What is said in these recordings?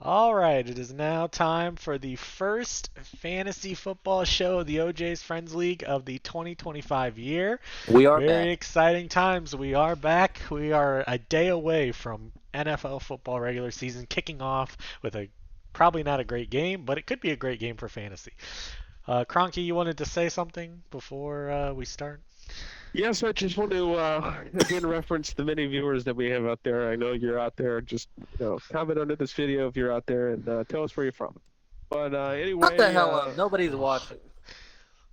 All right, it is now time for the first fantasy football show of the OJ's Friends League of the 2025 year. We are Very back. exciting times. We are back. We are a day away from NFL football regular season kicking off with a probably not a great game, but it could be a great game for fantasy. Cronky, you wanted to say something before we start? Yes, I just want to again reference the many viewers that we have out there. I know you're out there. Just comment under this video if you're out there and tell us where you're from. But Shut the anyway, hell up. Nobody's Oh, watching.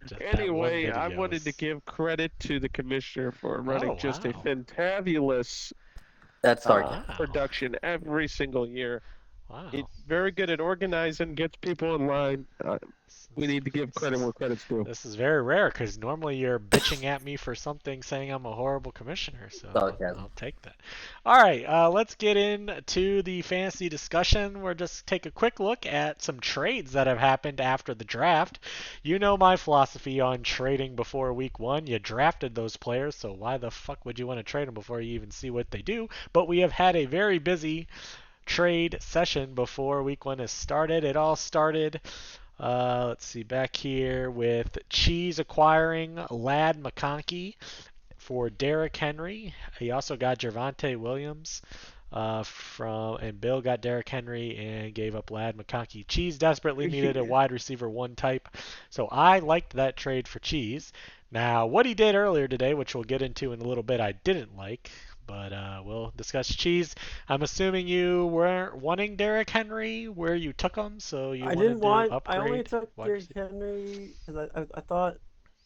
just that one anyway, I video wanted to is. give credit to the commissioner for Oh, running just a wow. fantabulous That's sarcasm. Wow. production every single year. Wow. It's very good at organizing, gets people in line. This, We need to give this credit is where credit's due. this is very rare because normally you're bitching at me for something saying I'm a horrible commissioner, so Sarcasm. I'll take that. All right, let's get into the fantasy discussion. We'll just take a quick look at some trades that have happened after the draft. You know my philosophy on trading before week one. You drafted those players, so why the fuck would you want to trade them before you even see what they do? But we have had a very busy trade session before week one has started. It all started let's see, back here with Cheese acquiring Lad McConkey for Derrick Henry. He also got Javante Williams and Bill got Derrick Henry and gave up Lad McConkey. Cheese desperately needed a wide receiver one type, so I liked that trade for Cheese. Now, what he did earlier today, which we'll get into in a little bit, I didn't like, but we'll discuss Cheese. I'm assuming you weren't wanting Derrick Henry where you took him, so you I didn't wanted to want. I only upgrade took wide Derrick receiver. Henry because I thought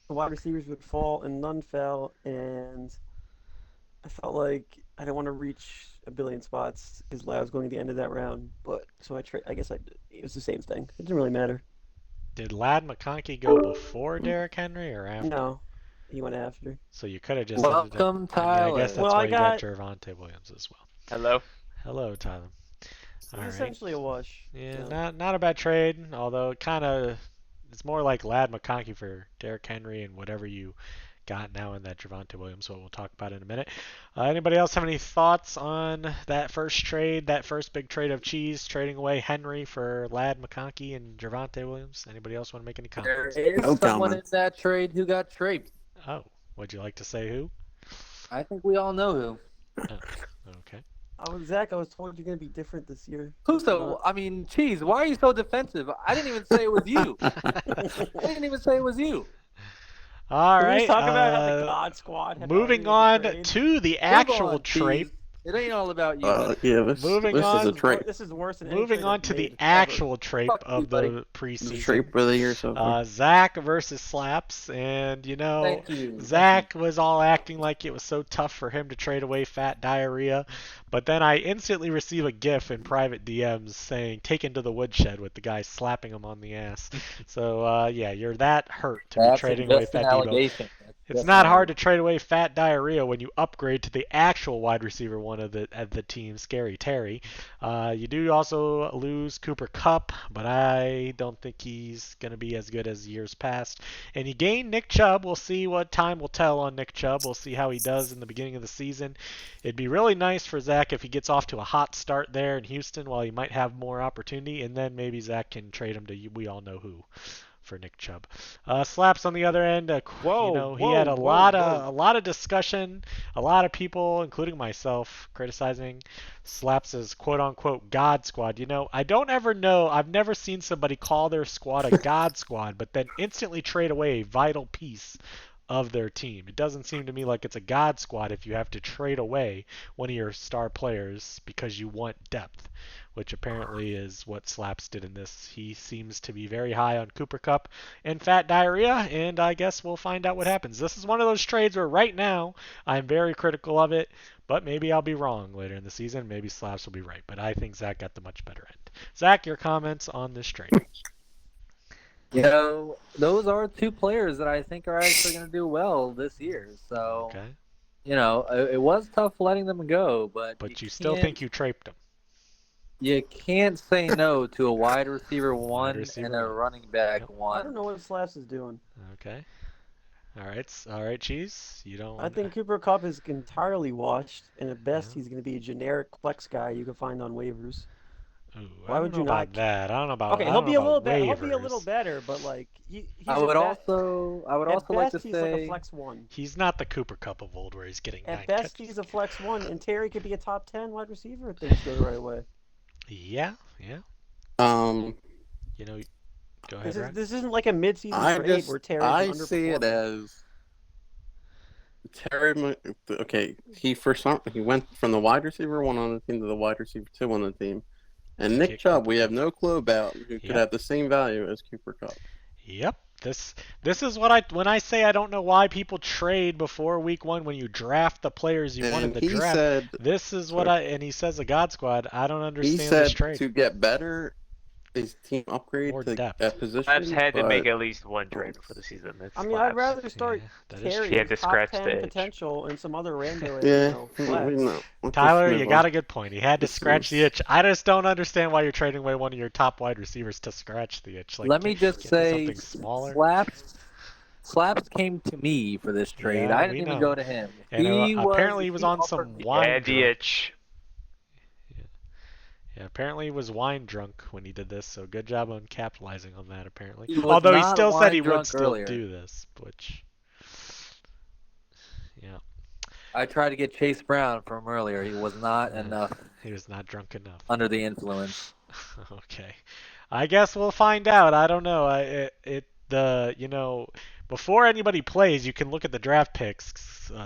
the wide receivers would fall, and none fell, and I felt like I didn't want to reach a billion spots because I was going to the end of that round. But so I guess it was the same thing. It didn't really matter. Did Lad McConkey go before Derrick Henry or after? No, he went after. So you could have just ended up. Welcome, I mean, I guess Tyler. Well, that's why I you got got. Javante Williams as well. Hello. Hello, Tyler. It All was right. essentially a wash. Yeah, So not a bad trade, although it kind of it's more like Lad McConkey for Derrick Henry and whatever you got now in that Javante Williams, what we'll talk about in a minute. Anybody else have any thoughts on that first trade, that first big trade of Cheese, trading away Henry for Lad McConkey and Javante Williams? Anybody else want to make any There comments? is No someone in comments. that trade who got traded. Oh, would you like to say who? I think we all know who. Oh, okay. Zach, I was told you're gonna be different this year. Who It's so? not. I mean, Cheese, why are you so defensive? I didn't even say it was you. I didn't even say it was you. All Can we just right. talk about how the God Squad had already Moving made the on trade? to the Move actual on, trade. Cheese. It ain't all about you. Yeah, this Moving this is on. a trade. This is worse than any Moving trade on I've to the made ever. actual trait Fuck you, of buddy. the This is a preseason. trade for the year so far. Zach versus Slaps, and Thank you. Zach was all acting like it was so tough for him to trade away Fat Diarrhea, but then I instantly receive a GIF in private DMs saying "taken to the woodshed" with the guy slapping him on the ass. So yeah, you're that hurt to be That's trading away just an Fat Debo. allegation. That's It's just not an hard to allegation. trade away Fat Diarrhea when you upgrade to the actual wide receiver one of the team, Scary Terry. You do also lose Cooper Cup, but I don't think he's going to be as good as years past. And you gain Nick Chubb. We'll see what time will tell on Nick Chubb. We'll see how he does in the beginning of the season. It'd be really nice for Zach if he gets off to a hot start there in Houston while he might have more opportunity, and then maybe Zach can trade him to we all know who for Nick Chubb. Slaps on the other end, Whoa, he had whoa, whoa, whoa. a lot of discussion, a lot of people, including myself, criticizing Slaps' quote unquote God squad. I don't ever know. I've never seen somebody call their squad a God squad, but then instantly trade away a vital piece of their team. It doesn't seem to me like it's a God squad if you have to trade away one of your star players because you want depth, which apparently is what Slaps did in this. He seems to be very high on Cooper Cup and Fat Diarrhea, and I guess we'll find out what happens. This is one of those trades where right now I'm very critical of it, but maybe I'll be wrong later in the season. Maybe Slaps will be right, but I think Zach got the much better end. Zach, your comments on this trade? Those are two players that I think are actually going to do well this year. So, Okay, it was tough letting them go, but but you still think you traped him? you can't say no to a wide receiver Wide one and receiver a one. running back Yep. I one. don't know what Slaps is doing. Okay. All right, Cheese. You don't. I think Cooper Cup is entirely washed, and at best Yeah. he's going to be a generic flex guy you can find on waivers. Ooh, I Why don't would know you not? about that. I don't know about. Okay, I he'll don't know be a little about better. He'll be a little waivers. better, but like he's I would at best, also like to he's like a say flex one. He's not the Cooper Cup of old, where he's getting At 9 best, catches. he's a flex one, and Terry could be a top 10 wide receiver if things go the right way. Yeah, yeah. Um, You know, go ahead, Ryan. This isn't like a mid-season trade where Terry's I see it underperforming. as Okay, he went from the wide receiver 1 on the team to the wide receiver 2 on the team, and Nick Chubb, we have no clue about, who could Yep. have the same value as Cooper Cup. Yep. This is what when I say I don't know why people trade before week 1 when you draft the players you want in And the he draft. said, This is what and he says a God Squad. I don't he understand this said trade. to get better, his team upgrade More to depth. that position. Labs had to make but at least one trade before the season. That's I mean, I'd Labs. rather start Yeah, that is Terry He had with to top scratch 10 the itch. potential and some other rando, yeah, flex. we know. Let's Tyler, just you move got on. a good point. He had to This scratch the is- itch. I just don't understand why you're trading away one of your top wide receivers to scratch the itch. Like, let me just get say, something smaller. Slaps came to me for this trade. Yeah, I we didn't even know. go to him. And apparently he was on offered some me- wine And the drunk. itch. Yeah, apparently he was wine drunk when he did this, so good job on capitalizing on that, apparently. He was Although he not still said wine he would drunk still earlier. do this, which, yeah, I tried to get Chase Brown from earlier. He was not enough he was not drunk enough. under the influence. Okay, I guess we'll find out. I don't know. Before anybody plays, you can look at the draft picks.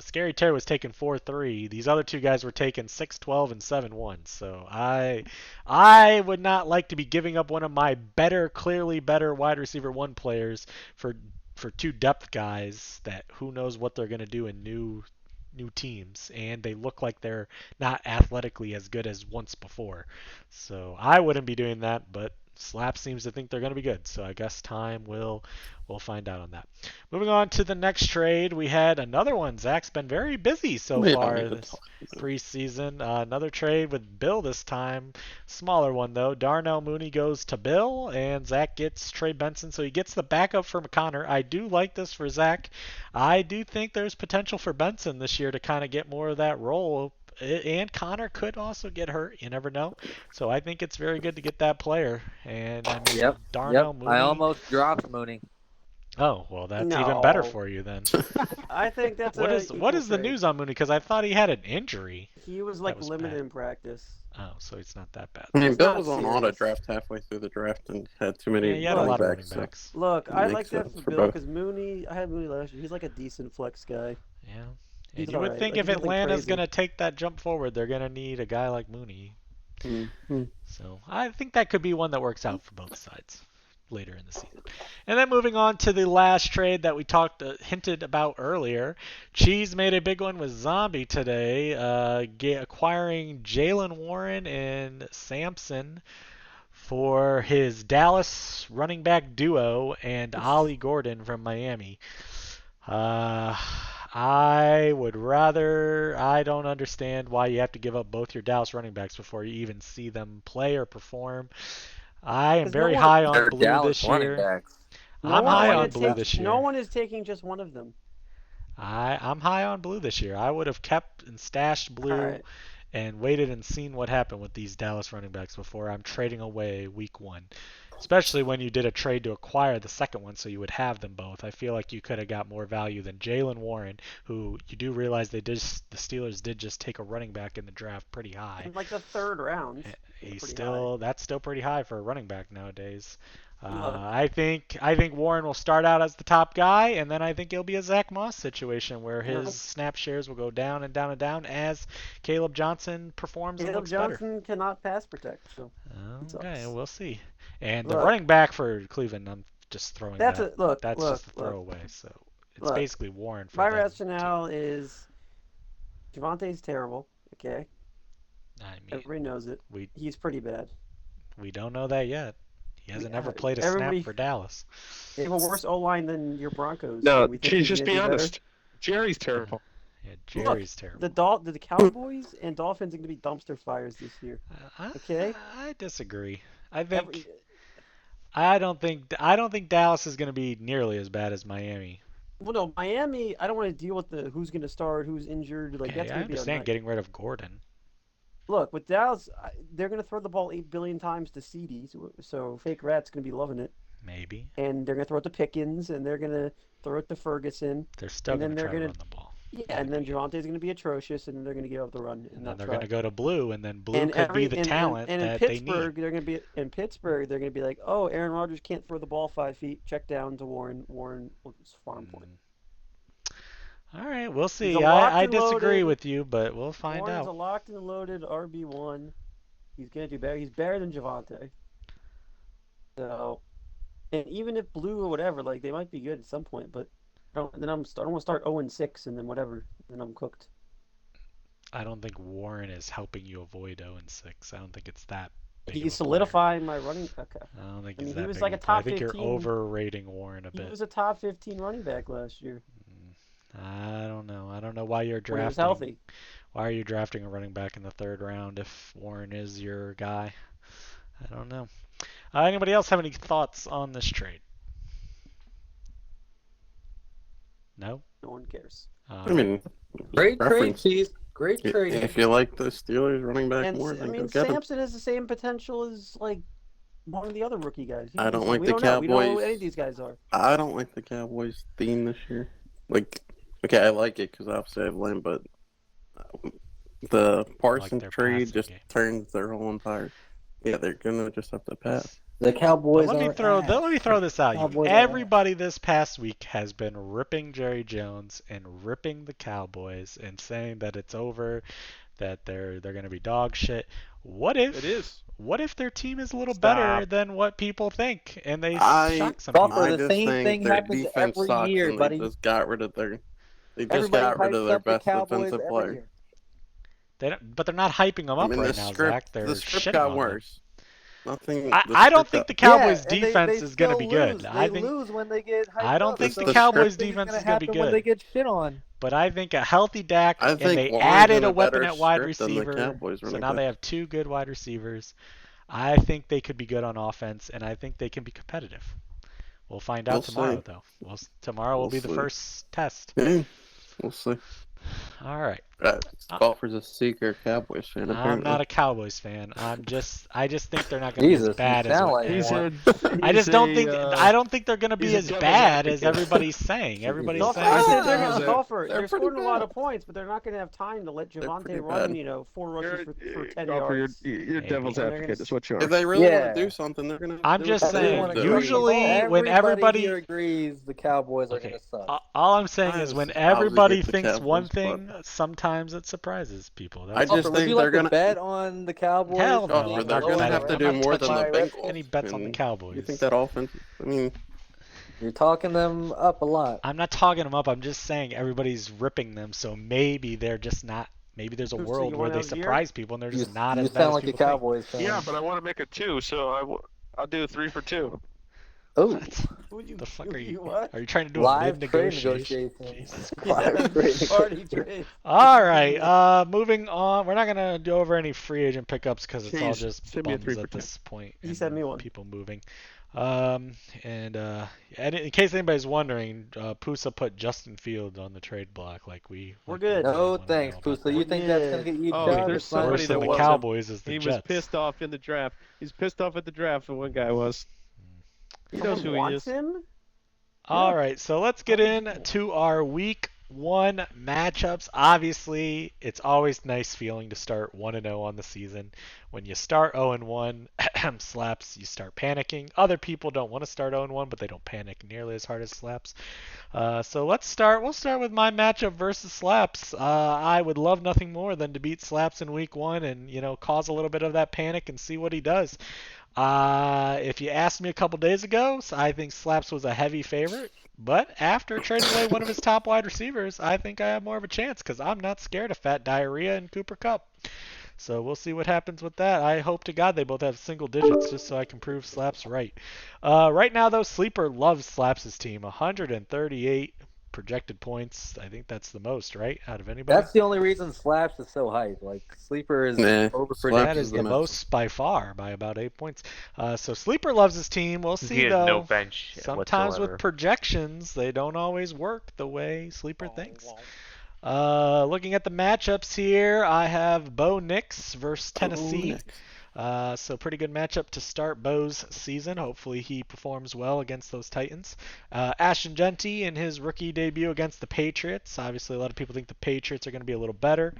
Scary Terry was taken 4-3. These other two guys were taken 6-12 and 7-1. So I would not like to be giving up one of my clearly better wide receiver 1 players for 2 depth guys that who knows what they're going to do in new teams, and they look like they're not athletically as good as once before. So I wouldn't be doing that, but Slap seems to think they're going to be good. So I guess time will find out on that. Moving on to the next trade, we had another one. Zach's been very busy so far this preseason. Another trade with Bill this time. Smaller one though. Darnell Mooney goes to Bill, and Zach gets Trey Benson, so he gets the backup for McConnor. I do like this for Zach. I do think there's potential for Benson this year to kind of get more of that role. And Connor could also get hurt. You never know. So I think it's very good to get that player. And I mean, Darnell Mooney. I almost dropped Mooney. Oh, well, that's even better for you then. I think that's what is the news on Mooney? Because I thought he had an injury. He was limited in practice. Oh, so it's not that bad. I mean, It's Bill not was on serious. auto draft halfway through the draft and had too many Yeah, he had a lot of running running backs. backs. Look, I Makes like that sense for for Bill both. because Mooney, I had Mooney last year. He's like a decent flex guy. Yeah. He's And you would alright. think Like, if he's nothing Atlanta's crazy. going to take that jump forward, they're going to need a guy like Mooney. Mm-hmm. So I think that could be one that works out for both sides later in the season. And then moving on to the last trade that we hinted about earlier. Cheese made a big one with Zombie today, acquiring Jalen Warren and Sampson for his Dallas running back duo and Ollie Gordon from Miami. I don't understand why you have to give up both your Dallas running backs before you even see them play or perform. I am very high on Blue Dallas this running year. backs. I'm high on Blue this year. No one is taking just one of them. I'm high on Blue this year. I would have kept and stashed Blue and waited and seen what happened with these Dallas running backs before I'm trading away week 1. Especially when you did a trade to acquire the second one so you would have them both. I feel like you could have got more value than Jalen Warren, who you do realize the Steelers did just take a running back in the draft pretty high. In like the 3rd round. That's still pretty high for a running back nowadays. I think Warren will start out as the top guy, and then I think it'll be a Zach Moss situation where his snap shares will go down and down and down as Caleb Johnson performs and looks better. Caleb Johnson cannot pass protect, so okay, we'll see. And the running back for Cleveland, I'm just throwing that's just a throwaway. So it's basically Warren for my them rationale is Javante's terrible. Okay, I mean, everybody knows it. He's pretty bad. We don't know that yet. He hasn't ever played a snap for Dallas. They have a worse O-line than your Broncos. No, just be honest. Jerry's terrible. Yeah, Jerry's terrible. The Cowboys and Dolphins are going to be dumpster fires this year. Okay? I disagree. I don't think Dallas is going to be nearly as bad as Miami. Well, no, Miami. I don't want to deal with who's going to start, who's injured. Like that's I going to be understand getting rid of Gordon. Look, with Dallas, they're going to throw the ball 8 billion times to CeeDee, so Fake Rat's going to be loving it. Maybe. And they're going to throw it to Pickens, and they're going to throw it to Ferguson. They're still and going then to they're try to going run the ball. to, yeah, and then Javante's going to be atrocious, and they're going to give up the run and And then not they're try. going to go to Blue, and then Blue And could be the talent and in that Pittsburgh, they need. they're going to be they're going to be like, oh, Aaron Rodgers can't throw the ball 5 feet. Check down to Warren. Warren will just farm point. All right, we'll He's see. a locked I and disagree loaded- with you, but we'll find Warren's a out. locked and loaded RB1. He's going to do better. He's better than Javante. So, and even if Blue or whatever, like they might be good at some point, but I don't want to start 0-6 and then whatever, then I'm cooked. I don't think Warren is helping you avoid 0-6. I don't think it's that big He's of a player. solidifying my running. Okay. I don't think I he's mean, that he was big like of a player. I top think 15. you're overrating Warren a He bit. was a top 15 running back last year I don't know. I don't know why you're when he was drafting. healthy. Why are you drafting a running back in the 3rd round if Warren is your guy? I don't know. Anybody else have any thoughts on this trade? No? No one cares. I mean, Great trade, preference. Cheese. Great trade. If you like the Steelers running back And more, I then mean, go get him. Sampson has the same potential as like one of the other rookie guys. I don't like we the don't know. We don't know who Cowboys. any of these guys are. I don't like the Cowboys theme this year. Like, okay, I like it because obviously I have Lamb, but the Parsons their trade passing just game. turns their whole entire. Yeah, they're gonna just have to pass. The Cowboys Let me are throw this out. Cowboys are Everybody this past week has been ripping Jerry Jones and ripping the Cowboys and saying that it's over, that they're going to be dog shit. What if It is. What if their team is a little Stop. better than what people think and they I- shock some Buffer, people? I the just same think thing their happens defense every sucks year, and buddy. they just got rid of their. They just Everybody got rid of hypes their up the best Cowboys defensive every player. year. But they're not hyping them I up mean, right the now, script, Zach. They're the script shitting got on them. worse. Nothing. I don't think the Cowboys' Yeah, and defense they is going to still be good. lose. I They think, lose when they get hyped I don't up. think So the same Cowboys' thing defense gonna is going to be happen when they good. get shit on. But I think a healthy Dak, I and think they Warren's added in a a weapon better at wide script than the receiver. Cowboys So running now back. they have 2 good wide receivers. I think they could be good on offense, and I think they can be competitive. We'll find out We'll tomorrow, see. though. Tomorrow will We'll be the see. first test. Yeah, we'll see. All right. Golfer's a secret Cowboys fan. I'm Apparently. not a Cowboys fan. I just think they're not going to be as Jesus, bad you as sound what like He's Warren- a, I just he's don't a, think I don't think they're going to be he's a as devil's bad as advocate. everybody's saying. Everybody's Golfer, saying I said they're Yeah. going to offer. They're They're pretty scoring a lot bad. of points, but they're not going to have time to let pretty Javante run, bad. 4 rushes for 10 Golfer, yards. you're Maybe. devil's And they're advocate. gonna- Is what you If are. they really Yeah. want to do something, they're gonna. I'm do just what they saying, always do. usually when Everybody everybody here agrees the Cowboys are Okay. going to suck. All I'm saying is when I obviously everybody hate the thinks one Cowboys, thing, sometimes it surprises people. I That's just all. Golfer, would think you they're like to gonna- bet on the Cowboys? Hell no, Oh, I'm they're not gonna gonna- have to I'm do not more than touching the my Bengals. any bets on the and Cowboys. You think that offense? I mean, You're talking them up a lot. I'm not talking them up. I'm just saying everybody's ripping them, so maybe they're just not. Maybe there's a So you world where want they those here? surprise people and they're You, just not you as bad sound as like a people think. Cowboys fan. Yeah, but I want to make it 2, so I'll do 3 for 2. Oh, What Who'd you, the fuck who are you? What? Are you trying to do a live mid trade negotiation? negotiations. Jesus Live trade Party negotiations. trade. All right, moving on. We're not gonna go over any free agent pickups because it's all Jeez, just send me a bums 3 for at 10. this point. You and sent me one. People moving. And in case anybody's wondering, Pusa put Justin Fields on the trade block like We're good. No wanna know thanks, about Pusa. that. You think that's going to get you Oh, job? there's It's not somebody Worse that than the wasn't. Cowboys is the He Jets. was pissed off in the draft. He's pissed off at the draft, the one guy was. He knows Someone who he wants is. him? All right, so let's get into our week 1 matchups. Obviously, it's always nice feeling to start 1-0 on the season. When you start 0-1, Slaps, you start panicking. Other people don't want to start 0-1, but they don't panic nearly as hard as Slaps. So let's start. We'll start with my matchup versus Slaps. I would love nothing more than to beat Slaps in week 1 and cause a little bit of that panic and see what he does. If you asked me a couple days ago, I think Slaps was a heavy favorite. But after trading away one of his top wide receivers, I think I have more of a chance because I'm not scared of Fat Diarrhea and Cooper Kupp. So we'll see what happens with that. I hope to God they both have single digits just so I can prove Slaps right. Right now, though, Sleeper loves Slaps' team. 138 projected points. I think that's the most, right, out of anybody? That's the only reason Slaps is so hyped. Like, Sleeper is Nah, overpredicted. That is the most by far, by about 8 points. So Sleeper loves his team. We'll see, He has though. no bench Sometimes whatsoever. with projections, they don't always work the way Sleeper thinks. Looking at the matchups here, I have Bo Nix versus Oh, Tennessee. Knicks. So pretty good matchup to start Bo's season. Hopefully he performs well against those Titans. Ashton Genty in his rookie debut against the Patriots. Obviously, a lot of people think the Patriots are going to be a little better.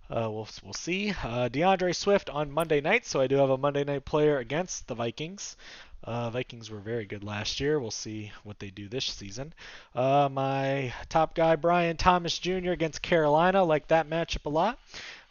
We'll see. DeAndre Swift on Monday night, so I do have a Monday night player against the Vikings. Vikings were very good last year. We'll see what they do this season. My top guy, Brian Thomas Jr. against Carolina. Like that matchup a lot.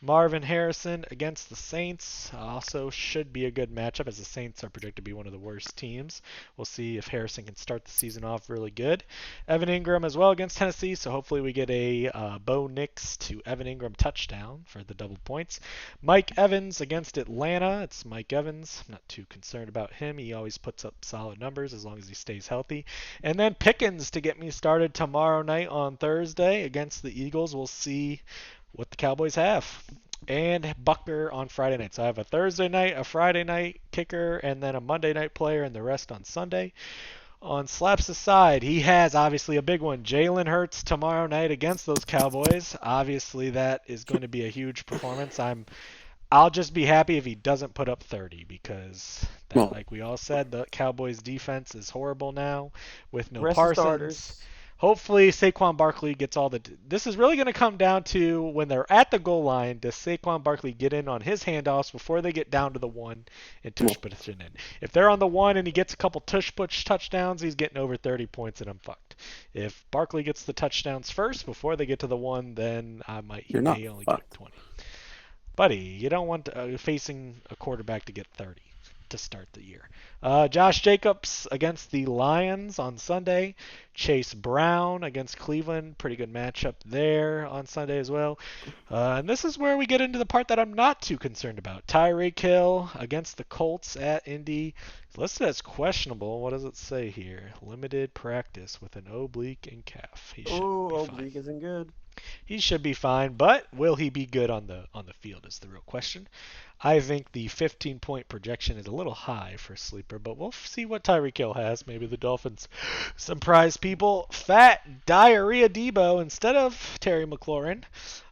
Marvin Harrison against the Saints also should be a good matchup as the Saints are projected to be one of the worst teams. We'll see if Harrison can start the season off really good. Evan Ingram as well against Tennessee, so hopefully we get a Bo Nix to Evan Ingram touchdown for the double points. Mike Evans against Atlanta. It's Mike Evans. I'm not too concerned about him. He always puts up solid numbers as long as he stays healthy. And then Pickens to get me started tomorrow night on Thursday against the Eagles. We'll see what the Cowboys have. And Buckner on Friday night. So I have a Thursday night, a Friday night kicker, and then a Monday night player, and the rest on Sunday. On Slaps' side, he has obviously a big one. Jalen Hurts tomorrow night against those Cowboys. Obviously, that is going to be a huge performance. I'll just be happy if he doesn't put up 30 because, like we all said, the Cowboys' defense is horrible now with no Rest Parsons. starters. Hopefully, Saquon Barkley gets all the. This is really going to come down to when they're at the goal line. Does Saquon Barkley get in on his handoffs before they get down to the one and tush push it in? If they're on the one and he gets a couple tush push touchdowns, he's getting over 30 points and I'm fucked. If Barkley gets the touchdowns first before they get to the one, then he may only get 20. Buddy, you don't want facing a quarterback to get 30 to start the year. Josh Jacobs against the Lions on Sunday. Chase Brown against Cleveland. Pretty good matchup there on Sunday as well. And this is where we get into the part that I'm not too concerned about. Tyreek Hill against the Colts at Indy. It's listed as questionable. What does it say here? Limited practice with an oblique and calf. Oblique isn't good. He should be fine, but will he be good on the field is the real question. I think the 15-point projection is a little high for Sleeper, but we'll see what Tyreek Hill has. Maybe the Dolphins surprise people. Fat Diarrhea Debo instead of Terry McLaurin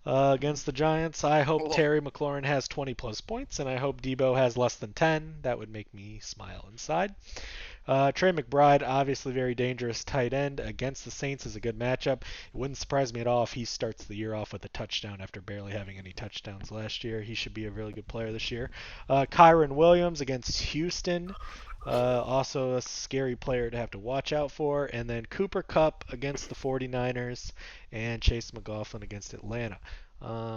against the Giants. I hope Terry McLaurin has 20-plus points, and I hope Debo has less than 10. That would make me smile inside. Trey McBride, obviously very dangerous tight end against the Saints, is a good matchup. It wouldn't surprise me at all if he starts the year off with a touchdown after barely having any touchdowns last year. He should be a really good player this year. Kyron Williams against Houston. Also a scary player to have to watch out for. And then Cooper Kupp against the 49ers and Chase McLaughlin against Atlanta.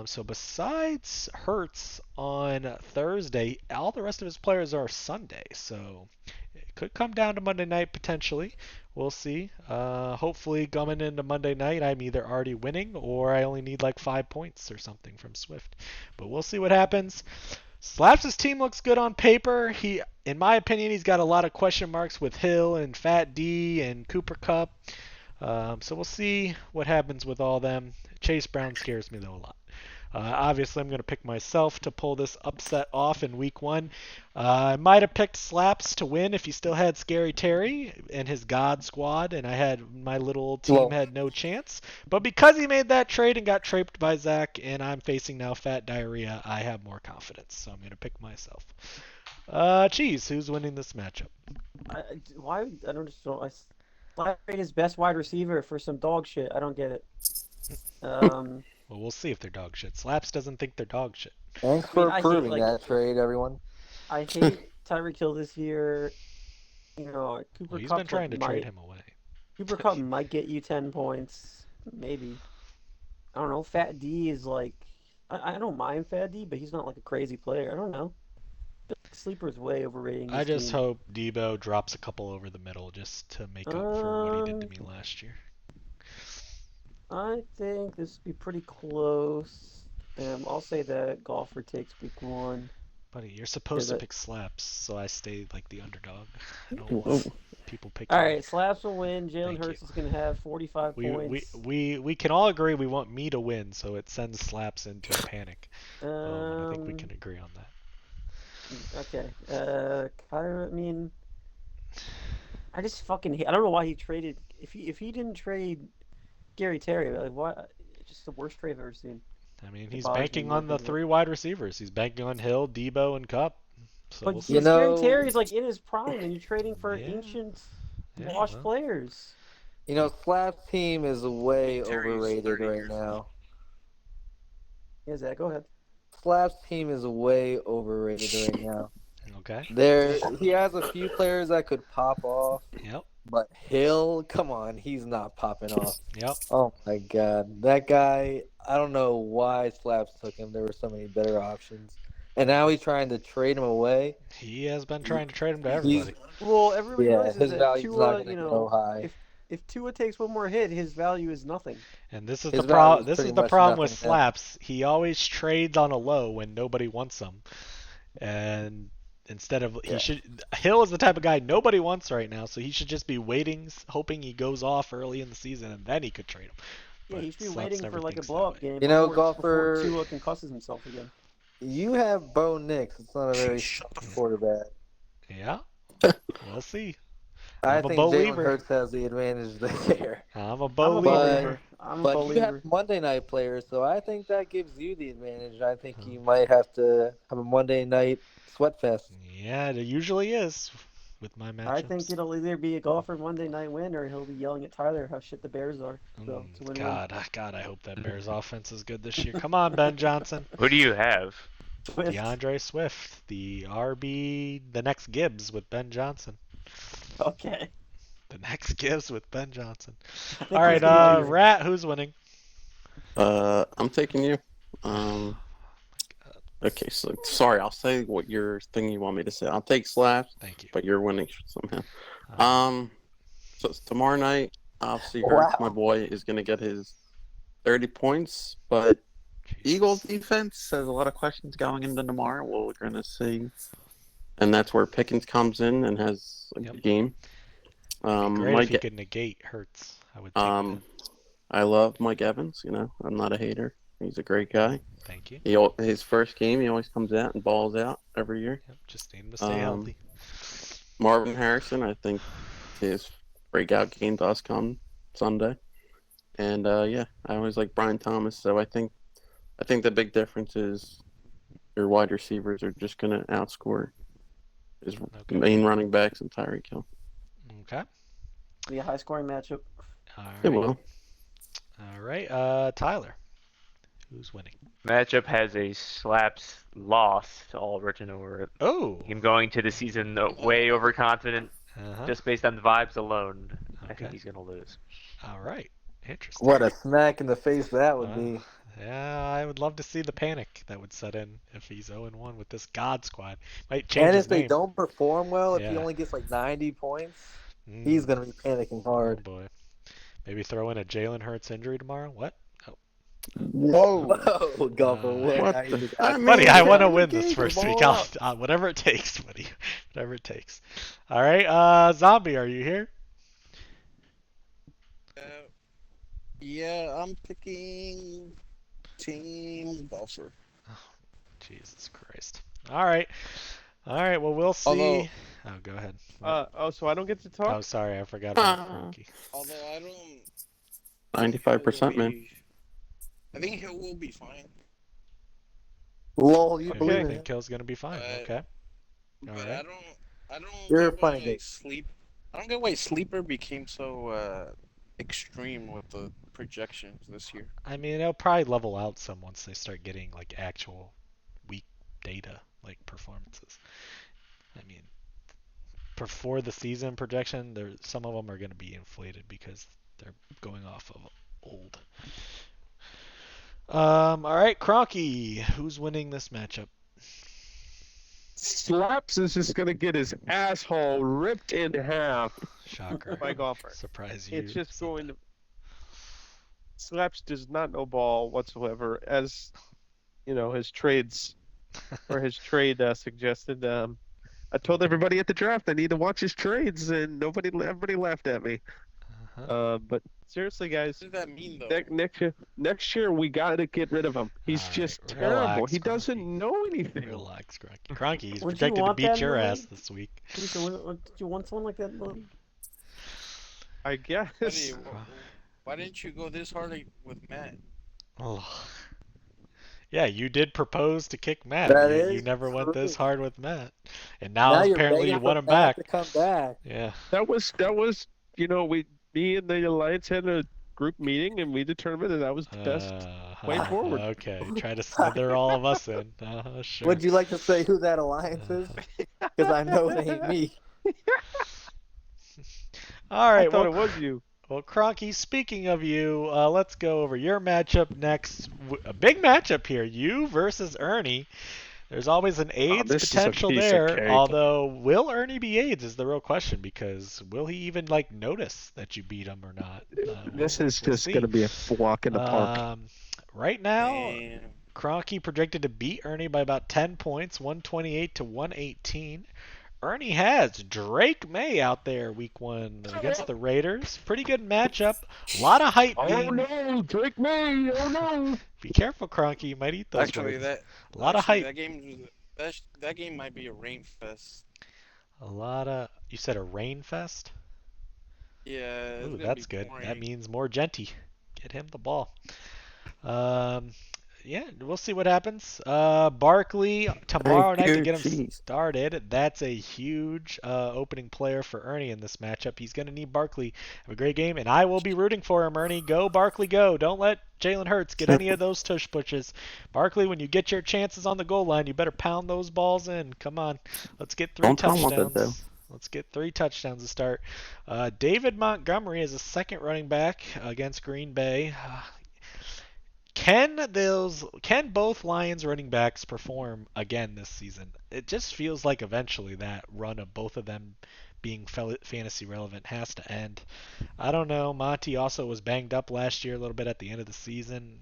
So besides Hurts on Thursday, all the rest of his players are Sunday. So it could come down to Monday night potentially. We'll see. Hopefully coming into Monday night, I'm either already winning or I only need like 5 points or something from Swift. But we'll see what happens. Slaps' team looks good on paper. In my opinion, he's got a lot of question marks with Hill and Fat D and Cooper Kupp. So we'll see what happens with all them. Chase Brown scares me though a lot. Obviously, I'm going to pick myself to pull this upset off in week 1. I might have picked Slaps to win if he still had Scary Terry and his God Squad, and I had my little team had no chance. But because he made that trade and got traped by Zach, and I'm facing now Fat Diarrhea, I have more confidence. So I'm going to pick myself. Cheese, who's winning this matchup? I don't understand. I trade his best wide receiver for some dog shit. I don't get it. Well, we'll see if they're dog shit. Slaps doesn't think they're dog shit. Thanks for approving that trade, everyone. I hate Tyreek Hill this year. You know, Cooper He's Kupp been trying to trade him away. Cooper Kupp might get you 10 points, maybe. I don't know. Fat D is like, I don't mind Fat D, but he's not like a crazy player. I don't know. Sleeper's way overrating. I just hope Debo drops a couple over the middle just to make up for what he did to me last year. I think this will be pretty close. I'll say that Golfer takes week 1. Buddy, you're supposed to pick Slaps, so I stay like the underdog. I don't want people picking. All right, Slaps will win. Jalen Hurts is going to have 45 points. We can all agree we want me to win, so it sends Slaps into a panic. I think we can agree on that. Okay. Kyra, I mean, I just fucking hate. I don't know why he traded. If he didn't trade Gary Terry, like why? It's just the worst trade I've ever seen. I mean, It he's bothers me banking more on the than 3 wide receivers. He's banking on Hill, Debo, and Cup. So But we'll You see. know- Terry is like in his prime, and you're trading for Yeah. ancient, Yeah, washed well. players. Slap's team is way Terry's overrated 30 right years now. Yeah, Zach, go ahead. Slap's team is way overrated right now. Okay. He has a few players that could pop off, Yep. but Hill, come on, he's not popping off. Yep. Oh my God, that guy! I don't know why Slaps took him. There were so many better options, and now he's trying to trade him away. He has been trying to trade him to He's everybody. Well, everybody yeah, realizes his that value's not Tua, going to go high. if Tua takes one more hit, his value is nothing. And this is His the value is This pretty is the much problem with nothing now. Slaps. He always trades on a low when nobody wants him, and instead of Yeah. Hill is the type of guy nobody wants right now, so he should just be waiting, hoping he goes off early in the season, and then he could trade him. Yeah, But he should be Slaps waiting never for like a thinks that blow-up way. game You know, before golfer- Tua concusses himself again. You have Bo Nix. It's not a very Shut the strong quarterback. Yeah, we'll see. I I'm a think Bo Jalen Weaver. Hurts has the advantage there. I'm a Bo I'm a Weaver. believer. I'm a But you believer. have Monday night players, so I think that gives you the advantage. I think you might have to have a Monday night sweat fest. Yeah, it usually is with my matchups. I think it'll either be a golfer Monday night win, or he'll be yelling at Tyler how shit the Bears are. So it's a win-win. God, I hope that Bears offense is good this year. Come on, Ben Johnson. Who do you have? Swift. DeAndre Swift, the RB, the next Gibbs with Ben Johnson. Okay. The next Gibbs with Ben Johnson. I think All right, he's gonna be- Rat, who's winning? I'm taking you. Okay, so sorry, I'll say what your thing you want me to say. I'll take Slaps, Thank you. but you're winning somehow. Uh, So it's tomorrow night, obviously Hurts, Wow. my boy, is gonna get his 30 points, but Jesus. Eagles defense has a lot of questions going into tomorrow. Well, we're gonna see, and that's where Pickens comes in and has a Yep. good game. Great Mike, if he could negate Hurts. I would take that. I love Mike Evans. You know, I'm not a hater. He's a great guy. Thank you. His first game, he always comes out and balls out every year. Yep, just need him to stay healthy. Marvin Harrison, I think his breakout game does come Sunday, and yeah, I always like Brian Thomas. So I think the big difference is your wide receivers are just going to outscore his Okay. main running backs and Tyreek Hill. Okay. Be a high-scoring matchup. All It right. will. All right. Tyler, who's winning? Matchup has a Slaps loss to all written over it. Oh. Him going to the season way overconfident, Uh-huh. just based on the vibes alone. I Okay. think he's gonna lose. All right. Interesting. What a smack in the face that would be. Yeah, I would love to see the panic that would set in if he's 0-1 with this God squad. Might change And his if they name. don't perform well, if he Yeah. only gets like 90 points, Mm. he's going to be panicking Oh hard. boy. Maybe throw in a Jalen Hurts injury tomorrow. What? Whoa! Whoa, golfer. What now you the- just I act- mean, Buddy, I he's want to out of the win this game, first ball week. up. Whatever it takes, buddy. Whatever it takes. All right, Zombie, are you here? Yeah, I'm picking Team Golfer. Jesus Christ. All right. Well, we'll see. Although- Oh, go ahead. So I don't get to talk? Oh, sorry, I forgot about Uh, Cronky. Although I don't. 95%, man. I think Hill will be fine. Lol, you Okay, believe I in think it. Kill's gonna be fine. Okay. All But right. I don't. You're a get funny why guy. I don't get why Sleeper became so extreme with the projections this year. I mean, it'll probably level out some once they start getting like actual week data, like performances. I mean, before the season projection, some of them are going to be inflated because they're going off of old. All right, Cronky, who's winning this matchup? Slaps is just going to get his asshole ripped in half Shocker. by golfer. Surprise you. It's just said going that. to. Slaps does not know ball whatsoever, as you know his trades or his trade suggested. I told everybody at the draft I need to watch his trades, and everybody laughed at me. Uh-huh. But seriously, guys, What does that mean though? next year we got to get rid of him. He's All right, just terrible. relax, He doesn't Cronky. know anything. Relax, Cronky. Cronky, he's Would you projected to want that beat in your the ass league? this week. Lisa, did you want someone like that in the league? I guess. Buddy, why didn't you go this hard with Matt? Oh. Yeah, you did propose to kick Matt. That You is never went this true. hard with Matt, and Now now you're apparently you begging for want him Matt back. to come back. Yeah. That was me and the alliance had a group meeting and we determined that was the best way forward. Okay, try to slither all of us in. Sure. Would you like to say who that alliance is? Because I know it ain't me. All I right. thought Well, it was you. well, Cronky, speaking of you, let's go over your matchup next. A big matchup here. You versus Ernie. There's always an AIDS this is a potential piece of there. cake. Although, will Ernie be AIDS is the real question, because will he even notice that you beat him or not? This we'll is just see. going to be a walk in the park. Right now, Damn. Cronky projected to beat Ernie by about 10 points, 128 to 118. Ernie has Drake May out there week 1 against the Raiders. Pretty good matchup. A lot of hype being... no, Drake May! Oh no! Be careful, Cronky. You might eat those Actually, words. A lot of hype. that game might be a rain fest. A lot of... You said a rain fest? Yeah, it's Ooh, gonna that's be good. pouring. That means more Genty. Get him the ball. Yeah, we'll see what happens. Barkley tomorrow night to get him started. That's a huge opening player for Ernie in this matchup. He's going to need Barkley. Have a great game, and I will be rooting for him, Ernie. Go, Barkley, go. Don't let Jalen Hurts get any of those tush pushes. Barkley, when you get your chances on the goal line, you better pound those balls in. Come on. Let's get 3 Don't tell 'em what to touchdowns. do. Let's get 3 touchdowns to start. David Montgomery is a second running back against Green Bay. Can both Lions running backs perform again this season? It just feels like eventually that run of both of them being fantasy relevant has to end. I don't know. Monty also was banged up last year a little bit at the end of the season.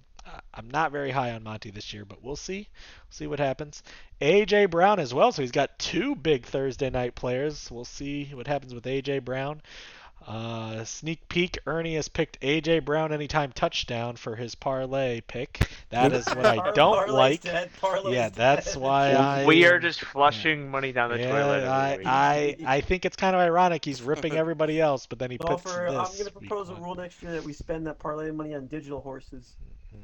I'm not very high on Monty this year, but we'll see. We'll see what happens. A.J. Brown as well, so he's got 2 big Thursday night players. We'll see what happens with A.J. Brown. Sneak peek, Ernie has picked A.J. Brown anytime touchdown for his parlay pick. That is what I don't like. Yeah, that's why We are just flushing money down the toilet every week. I think it's kind of ironic. He's ripping everybody else, but then he puts this. I'm going to week propose a 1. rule next year that we spend that parlay money on digital horses.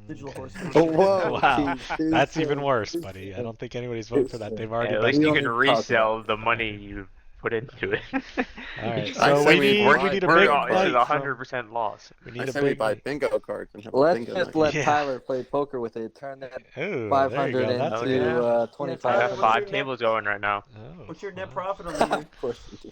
Digital horses. Whoa, Wow, too that's soon, even worse, too buddy. I soon. don't think anybody's voting for that. They've already At done least We you don't can need to talk resell the money you put into it. All right, I so say we we need a buy- big we're- This is night. 100% loss. We I need a say we big buy night. bingo cards and have a Let's bingo just night. let Yeah. Tyler play poker with it. Turn that Ooh, 500 there you go. That's Oh, a yeah. good. into I 25. got What's your 5 tables going right now. Oh, What's your net wow. profit on the year? Of course you do.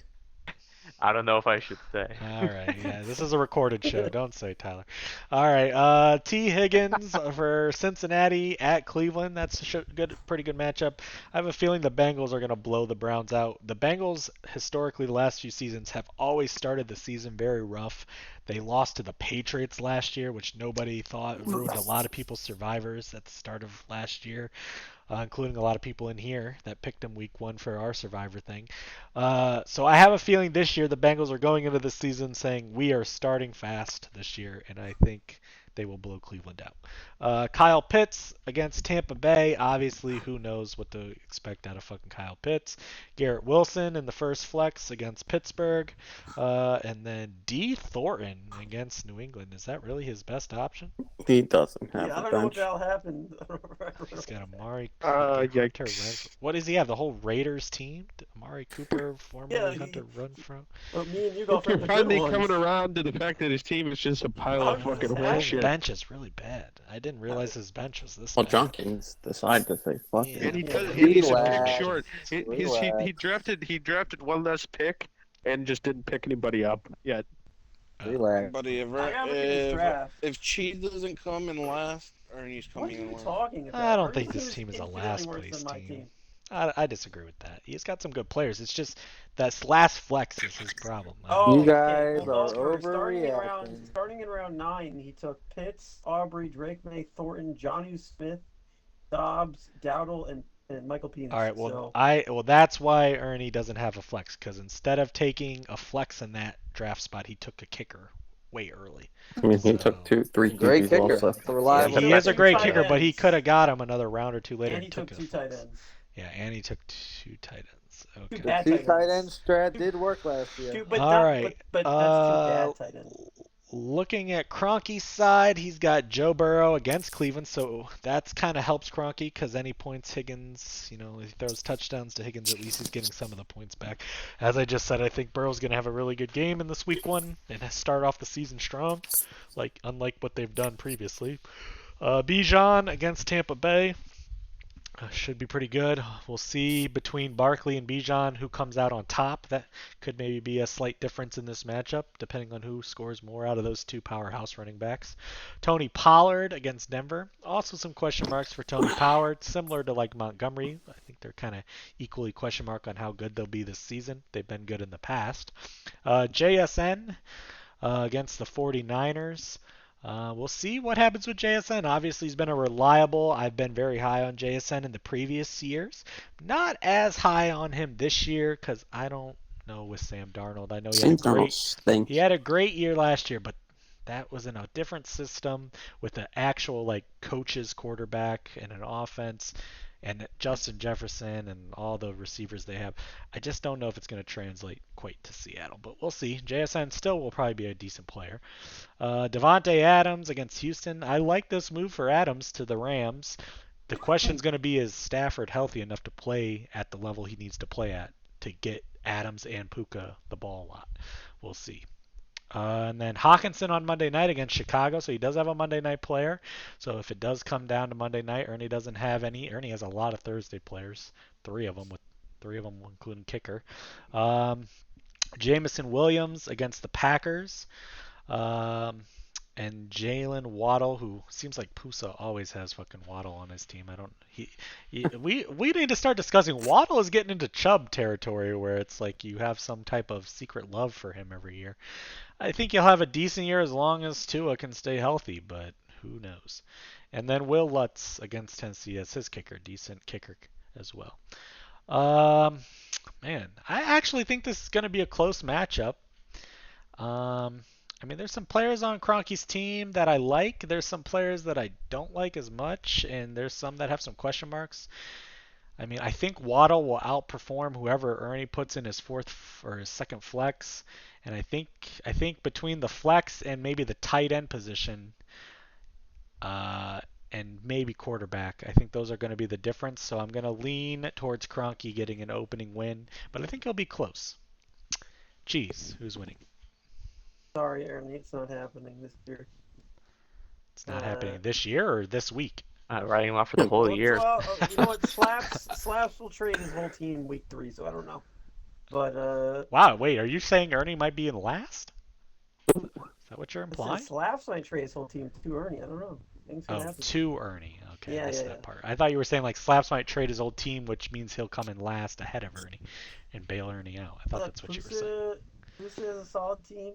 I don't know if I should say. All right, yeah, this is a recorded show. Don't say Tyler. All right, T. Higgins for Cincinnati at Cleveland. That's a pretty good matchup. I have a feeling the Bengals are going to blow the Browns out. The Bengals, historically, the last few seasons have always started the season very rough. They lost to the Patriots last year, which nobody thought ruined a lot of people's survivors at the start of last year. Including a lot of people in here that picked them week 1 for our Survivor thing. So I have a feeling this year the Bengals are going into the season saying we are starting fast this year, and I think they will blow Cleveland out. Kyle Pitts against Tampa Bay. Obviously, who knows what to expect out of fucking Kyle Pitts. Garrett Wilson in the first flex against Pittsburgh. And then D. Thornton against New England. Is that really his best option? He doesn't have Yeah, I a don't know what bench. the hell happened. He's got Amari Yikes. Hunter Renfro. What does he have? The whole Raiders team? Amari Cooper, formerly Yeah, Hunter Renfro. Well, me and you go for You're the finally good coming ones. around to the fact that his team is just a pile of How does fucking this horse His shit. bench is really bad. I didn't realize his bench was this Well, bad. Jenkins decided to say fuck Yeah. it. And he does. Yeah. He's a pick Relax. short. He Relax. drafted one less pick and just didn't pick anybody up yet. Relax. Buddy, I gotta look at his draft. if Cheese doesn't come in last, Ernie's What are coming in you last. talking about? I don't Ernie's think this team is a infinitely last worse place than my team. I disagree with that. He's got some good players. It's just that last flex is his problem. Oh, You okay. guys Well, are Volker, overreacting. starting in round 9, he took Pitts, Aubrey, Drake May, Thornton, Jonnu Smith, Dobbs, Dowdle, and Michael Penix. All right, well, So, that's why Ernie doesn't have a flex, because instead of taking a flex in that draft spot, he took a kicker way early. I mean, he So- took 3 Great QBs kicker. also. It's a reliable He Yeah, is a but great tight kicker, but he ends. could have got him another round or two later and he took a 2 tight ends. Yeah, and he took 2 tight ends. Okay. Two The 2 tight end strat did work last year. But All right. but that's 2 bad tight ends. Looking at Kroenke's side, he's got Joe Burrow against Cleveland, so that's kind of helps Kroenke because any points Higgins, if he throws touchdowns to Higgins, at least he's getting some of the points back. As I just said, I think Burrow's going to have a really good game in this week one and start off the season strong, unlike what they've done previously. Bijan against Tampa Bay. Should be pretty good. We'll see between Barkley and Bijan who comes out on top. That could maybe be a slight difference in this matchup, depending on who scores more out of those two powerhouse running backs. Tony Pollard against Denver. Also some question marks for Tony Pollard, similar to like Montgomery. I think they're kind of equally question mark on how good they'll be this season. They've been good in the past. JSN against the 49ers. We'll see what happens with JSN. Obviously, he's been a reliable. I've been very high on JSN in the previous years. Not as high on him this year because I don't know with Sam Darnold. I know he had a great year last year, but that was in a different system with an actual coach's quarterback and an offense and Justin Jefferson and all the receivers they have. I just don't know if it's going to translate quite to Seattle, but we'll see. JSN still will probably be a decent player. Devontae Adams against Houston. I like this move for Adams to the Rams. The question's going to be, is Stafford healthy enough to play at the level he needs to play at to get Adams and Puka the ball a lot? We'll see. And then Hawkinson on Monday night against Chicago, so he does have a Monday night player. So if it does come down to Monday night, Ernie doesn't have any. Ernie has a lot of Thursday players, three of them including kicker. Jamison Williams against the Packers. And Jalen Waddle, who seems like Pusa always has fucking Waddle on his team. We need to start discussing. Waddle is getting into Chubb territory where it's like you have some type of secret love for him every year. I think he'll have a decent year as long as Tua can stay healthy, but who knows? And then Will Lutz against Tennessee as his kicker, decent kicker as well. Man, I actually think this is going to be a close matchup. There's some players on Kroenke's team that I like. There's some players that I don't like as much, and there's some that have some question marks. I think Waddle will outperform whoever Ernie puts in his fourth or his second flex, and I think between the flex and maybe the tight end position, and maybe quarterback, I think those are going to be the difference. So I'm going to lean towards Kroenke getting an opening win, but I think it'll be close. Jeez, who's winning? Sorry, Ernie, it's not happening this year. It's not happening this year or this week? Writing him off for the whole year. Well, you know what? Slaps will trade his whole team week 3, so I don't know. But wow, wait, are you saying Ernie might be in last? Is that what you're implying? Slaps might trade his whole team to Ernie. I don't know. To Ernie. Okay, I missed that part. Yeah. I thought you were saying Slaps might trade his old team, which means he'll come in last ahead of Ernie and bail Ernie out. I thought that's what you were saying. Pusa is a solid team.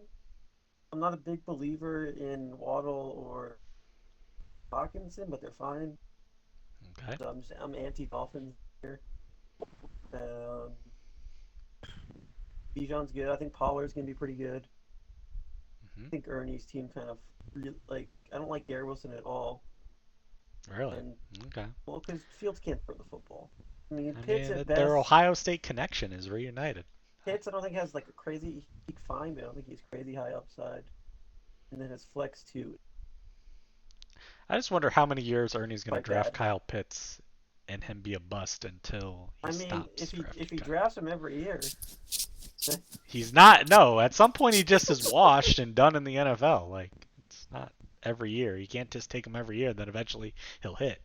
I'm not a big believer in Waddle or Hawkinson, but they're fine. Okay. So I'm anti-Dolphins here. Bijan's good. I think Pollard's going to be pretty good. Mm-hmm. I think Ernie's team kind of I don't like Garrett Wilson at all. Really? Okay. Well, because Fields can't throw the football. Pitts at best. Their Ohio State connection is reunited. Pitts, I don't think has a crazy. He's fine, but I don't think he's crazy high upside. And then his flex too. I just wonder how many years Ernie's going to draft Kyle Pitts and him be a bust until he stops. If he drafts him every year. He's not. No, at some point he just is washed and done in the NFL. It's not every year. You can't just take him every year. Then eventually he'll hit.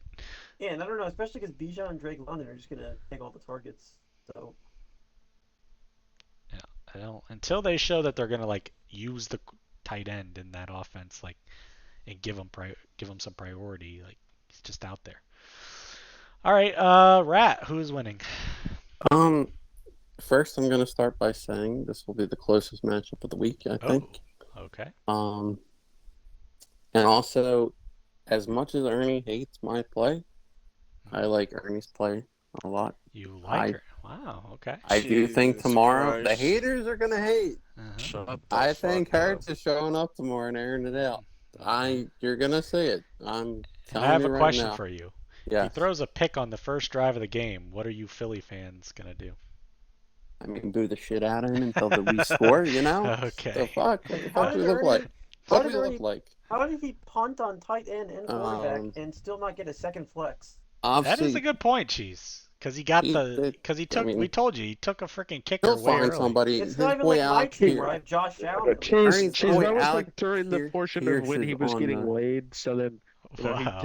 Yeah, and I don't know, especially because Bijan and Drake London are just gonna take all the targets. So. Yeah, I don't. Until they show that they're gonna use the tight end in that offense, and give him some priority. He's just out there. All right, Rat, who's winning? First, I'm going to start by saying this will be the closest matchup of the week, I think. Okay. And also, as much as Ernie hates my play, I like Ernie's play a lot. You like her? Wow, okay. I do think tomorrow Christ. the haters are going to hate. Shut I the think fuck Hertz up. is showing up tomorrow and airing it out. You're going to see it. I'm telling I have you a right question now. for you. Yeah. He throws a pick on the first drive of the game. What are you Philly fans going to do? Boo the shit out of him until we score, Okay. The fuck? What the fuck do we look like? What How does did he Ernie? look like? How did he punt on tight end and quarterback Um, and still not get a second flex? That is a obviously, good point, Cheese. Because he got he the, did. because he I took, we mean, told you, he took a freaking kicker he'll way find early. somebody. It's His not even boy like my Alec team where I Pierce. have Josh Allen. At least. Chase, Ernie's It's Chase, not boy that like was Alec like during the portion of Pierce when is he was on getting the. laid. So then, Wow.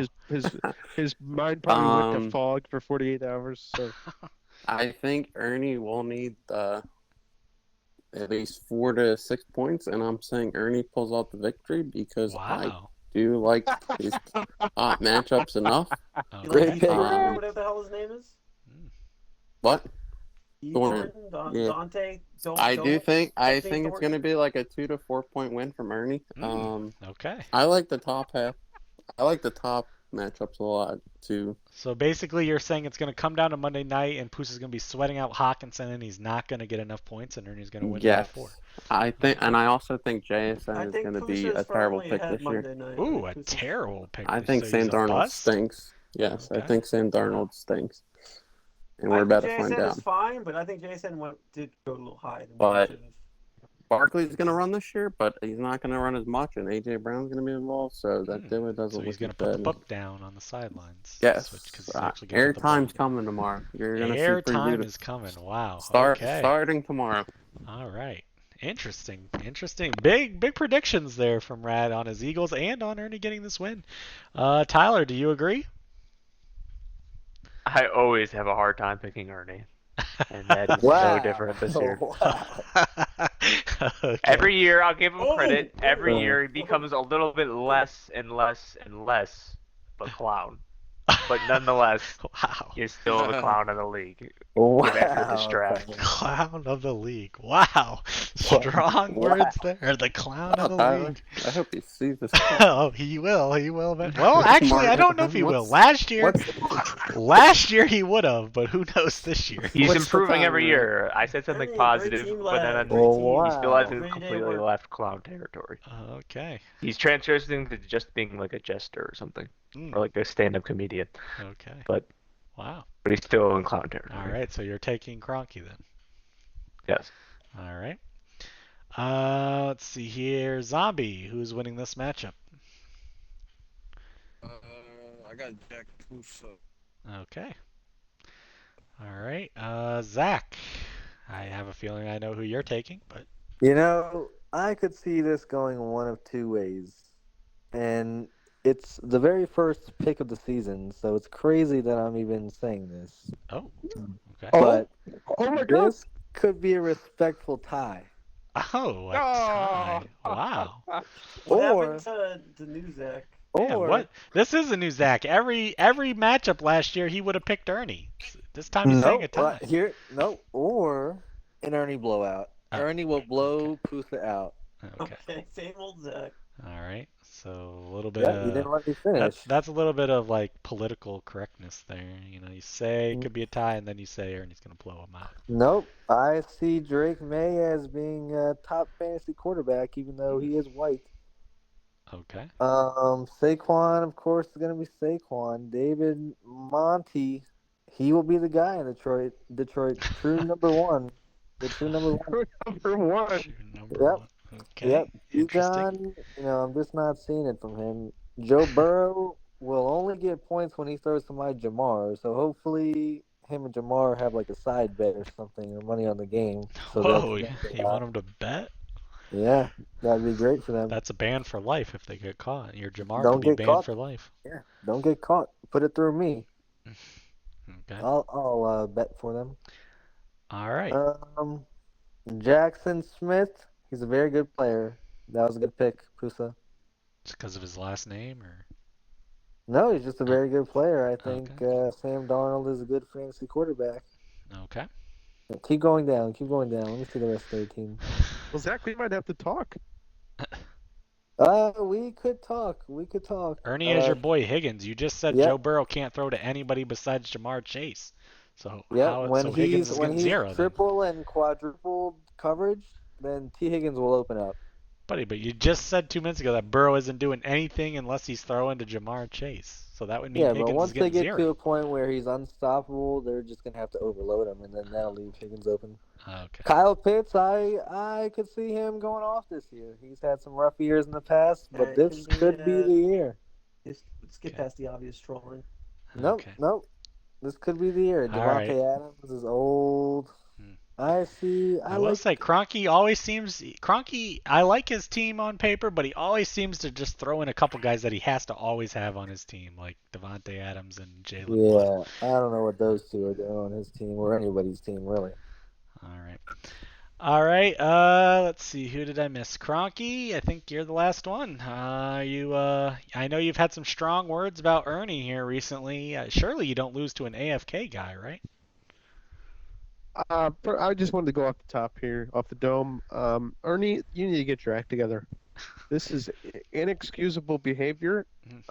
his mind probably went to Um, fog for 48 hours. So I think Ernie will need at least 4 to 6 points, and I'm saying Ernie pulls out the victory because I Wow. do like his top matchups enough. You Okay. like Great pick. Thornton or Um, whatever the hell his name is? what? Thornton, Yeah. Dante. I Don't think Thornton. it's going to be like a 2 to 4 point win from Ernie. Okay. I like the top half. I like the top matchups a lot too. So basically, you're saying it's going to come down to Monday night, and Pusa's going to be sweating out Hawkinson, and he's not going to get enough points, and Ernie's going to win by Yes, 4. I think, Okay. and I also think I JSN is think going to Pusa be is a terrible firmly pick ahead this year. Monday night. Ooh, I a think Pusa's- terrible pick. I So think he's Sam a Darnold bust? stinks. Yes, I Okay. think Sam Darnold stinks, and I we're think about to find JSN out. is fine, but I think JSN did go a little high than But- what he should have. Barkley's going to run this year, but he's not going to run as much, and AJ Brown's going to be involved, so that doesn't So look he's going to as put the bad. book down on the sidelines. Yes, Because he's actually going to put the airtime's ball. coming tomorrow. You're going to see Airtime preview is coming. Wow. starting Okay. tomorrow. All right. Interesting. Big predictions there from Rad on his Eagles and on Ernie getting this win. Tyler, do you agree? I always have a hard time picking Ernie, and that is Wow. no different this year. Wow. Okay. Every year, I'll give him Oh, credit. Every oh. year, he becomes a little bit less and less and less of a clown. But nonetheless, Wow. you're still the clown of the league. Wow. After this draft. Tyler. Clown of the league. Wow. Strong Wow. words there. The clown of the Tyler, league. I hope he sees this. Oh, he will. He will. Well, actually, I don't know if he will. Last year he would have, but who knows this year? He's What's the improving every timeline? year. I said something Ernie, positive, great team, but then lad. on Oh, the he still wow. hasn't Great day completely work. left clown territory. Okay. He's transitioning to just being like a jester or something, Mm, or like a stand-up comedian. okay. But Wow. he's still in clown territory. All right. So you're taking Cronky then. Yes. All right. Let's see here. Zombie, who's winning this matchup? I got Jack Pusa. Okay. All right. Zach, I have a feeling I know who you're taking, but You know, I could see this going one of two ways. And it's the very first pick of the season, so it's crazy that I'm even saying this. oh, okay. But oh my God! this could be a respectful tie. Oh, a tie. Wow. What Or, happened to the new Zach? Yeah, or what? This is a new Zach. Every matchup last year, he would have picked Ernie. This time he's saying a tie. or an Ernie blowout. Oh, Ernie will blow Pusa out. Okay. Okay, same old Zach. All right. So a little bit Yeah, you didn't let me finish. that's a little bit of like political correctness there. You know, you say it could be a tie, and then you say Ernie's going to blow him out. Nope. I see Drake May as being a top fantasy quarterback, even though he is white. Okay. Saquon, of course, is going to be Saquon. David Monty, he will be the guy in Detroit. True number one. The true number one. Number one. Shoot, number Yep. one. Okay. Yep. Interesting. John, I'm just not seeing it from him. Joe Burrow will only get points when he throws to my Jamar. So hopefully him and Jamar have like a side bet or something or money on the game. So Whoa, they'll- you want him to bet? Yeah, that'd be great for them. That's a ban for life if they get caught. Your Jamar Don't could be get banned caught. for life. Yeah, don't get caught. Put it through me. Okay. I'll bet for them. All right. Jackson Smith, he's a very good player. That was a good pick, Pusa. Just because of his last name, or No, he's just a very good player. I think Okay. Sam Darnold is a good fantasy quarterback. okay. Keep going down. Let me see the rest of their team. Well, Zach, we might have to talk. We could talk. Ernie is your boy Higgins. You just said Yep. Joe Burrow can't throw to anybody besides Jamar Chase. So Yeah, so Higgins is getting zero then. triple and quadruple coverage, then T. Higgins will open up. Buddy, but you just said 2 minutes ago that Burrow isn't doing anything unless he's throwing to Jamar Chase. So that would mean Yeah, but Higgins is once they getting get to zero. a point where he's unstoppable, they're just gonna have to overload him, and then that'll leave Higgins open. Okay. Kyle Pitts, I could see him going off this year. He's had some rough years in the past, but it this can be, could be the year. Let's get Okay. past the obvious trolling. Nope, Okay. nope. This could be the year. All Devontae right. Adams is old. Hmm. I I will like. say Kroenke, I like his team on paper, but he always seems to just throw in a couple guys that he has to always have on his team, like Devontae Adams and Jalen Wood. Yeah, I don't know what those two are doing on his team or anybody's team, really. All right. Let's see. Who did I miss? Kroenke. I think you're the last one. I know you've had some strong words about Ernie here recently. Surely you don't lose to an AFK guy, right? I just wanted to go off the top here, off the dome. Ernie, you need to get your act together. This is inexcusable behavior.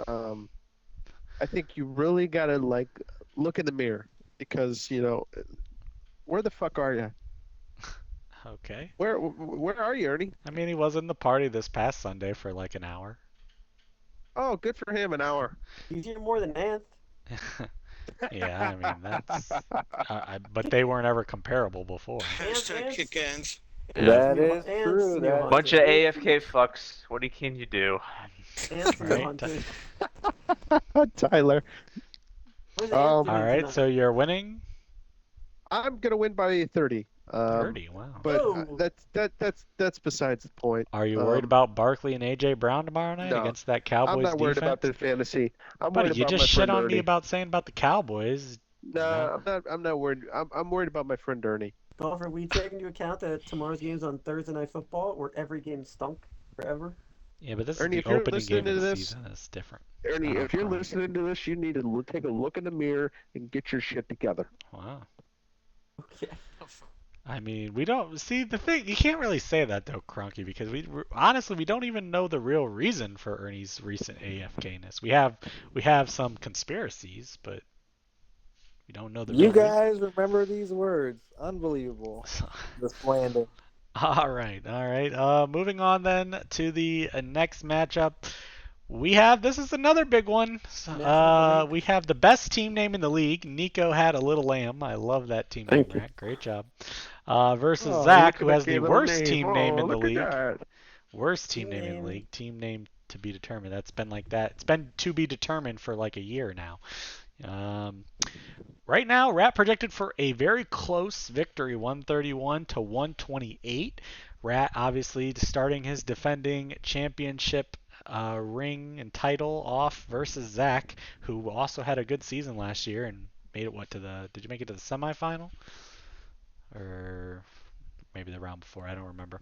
I think you really gotta look in the mirror because where the fuck are you? Okay. Where are you, Ernie? I mean, he was in the party this past Sunday for like an hour. Oh, good for him, an hour. He's here more than Ant. Yeah, I mean that's. But they weren't ever comparable before. Hashtag kick ends. That New- is Ant's true. new That- hunter. Bunch of AFK fucks. What can you do? Ant's new Right. hunter. Tyler, What is Ant All doing right, tonight? so you're winning. I'm gonna win by 30. 30. Wow. But Whoa. that's besides the point. Are you worried about Barkley and AJ Brown tomorrow night no. against that Cowboys I'm not worried defense? about the fantasy. I'm Buddy, worried you about just my shit friend on Ernie. me about saying about the Cowboys. No, I'm not worried. I'm worried about my friend Ernie. Golfer, we take into account that tomorrow's game's on Thursday Night Football, where every game stunk forever. Yeah, but this Ernie, is if the you're opening listening game of to the this- season. It's different. Ernie, Oh, if you're crap. listening to this, you need to take a look in the mirror and get your shit together. Wow. Okay. I mean, we don't see the thing. You can't really say that though, Kroenke, because honestly we don't even know the real reason for Ernie's recent AFK-ness. We have some conspiracies, but we don't know the You real reason. guys remember these words? Unbelievable. The slander. All right. Moving on then to the next matchup. This is another big one. We have the best team name in the league. Nico had a little lamb. I love that team name, Thank you. Rat. Great job. Versus Oh, Zach, look who at has that the little worst team name in the look at league. that. Worst team name in the Name. league. Team name to be determined. That's been like that. It's been to be determined for like a year now. Right now, Rat projected for a very close victory, 131 to 128. Rat obviously starting his defending championship ring and title off versus Zach, who also had a good season last year and made it did you make it to the semifinal? Or maybe the round before, I don't remember.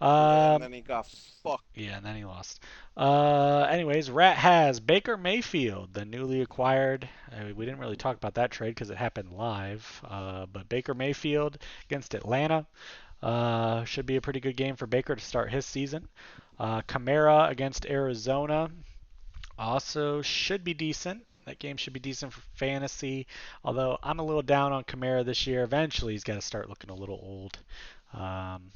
Yeah, and then he got fucked. Yeah, and then he lost. Anyways, Rat has Baker Mayfield, the newly acquired. We didn't really talk about that trade because it happened live. But Baker Mayfield against Atlanta. Should be a pretty good game for Baker to start his season. Kamara against Arizona. Also should be decent. That game should be decent for fantasy. Although I'm a little down on Kamara this year. Eventually he's got to start looking a little old.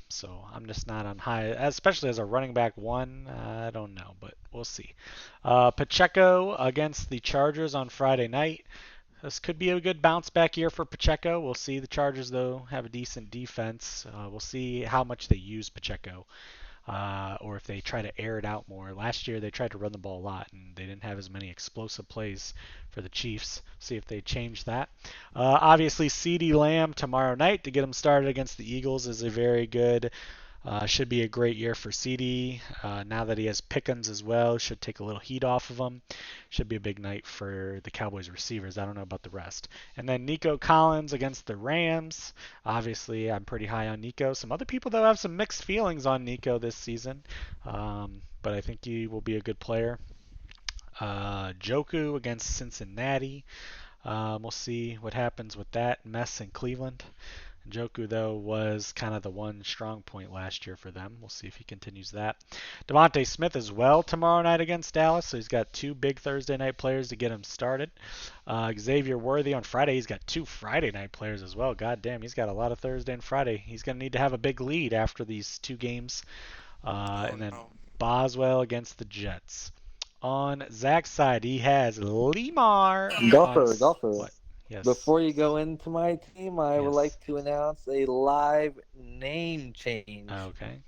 So I'm just not on high, especially as a running back one. I don't know, but we'll see. Pacheco against the Chargers on Friday night. This could be a good bounce back year for Pacheco. We'll see. The Chargers, though, have a decent defense. We'll see how much they use Pacheco. Or if they try to air it out more. Last year they tried to run the ball a lot and they didn't have as many explosive plays for the Chiefs. See if they change that. Obviously CeeDee Lamb tomorrow night to get him started against the Eagles is a very good, should be a great year for CeeDee. Now that he has Pickens as well, should take a little heat off of him. Should be a big night for the Cowboys receivers. I don't know about the rest. And then Nico Collins against the Rams. Obviously, I'm pretty high on Nico. Some other people, though, have some mixed feelings on Nico this season. But I think he will be a good player. Joku against Cincinnati. We'll see what happens with that mess in Cleveland. Joku, though, was kind of the one strong point last year for them. We'll see if he continues that. Devontae Smith as well tomorrow night against Dallas, so he's got two big Thursday night players to get him started. Xavier Worthy on Friday. He's got two Friday night players as well. God damn, he's got a lot of Thursday and Friday. He's going to need to have a big lead after these two games And then no. Boswell against the Jets. On Zach's side, he has Lemar on Golfer. what? Yes. Before you go into my team, I would Yes. like to announce a live name change. Okay.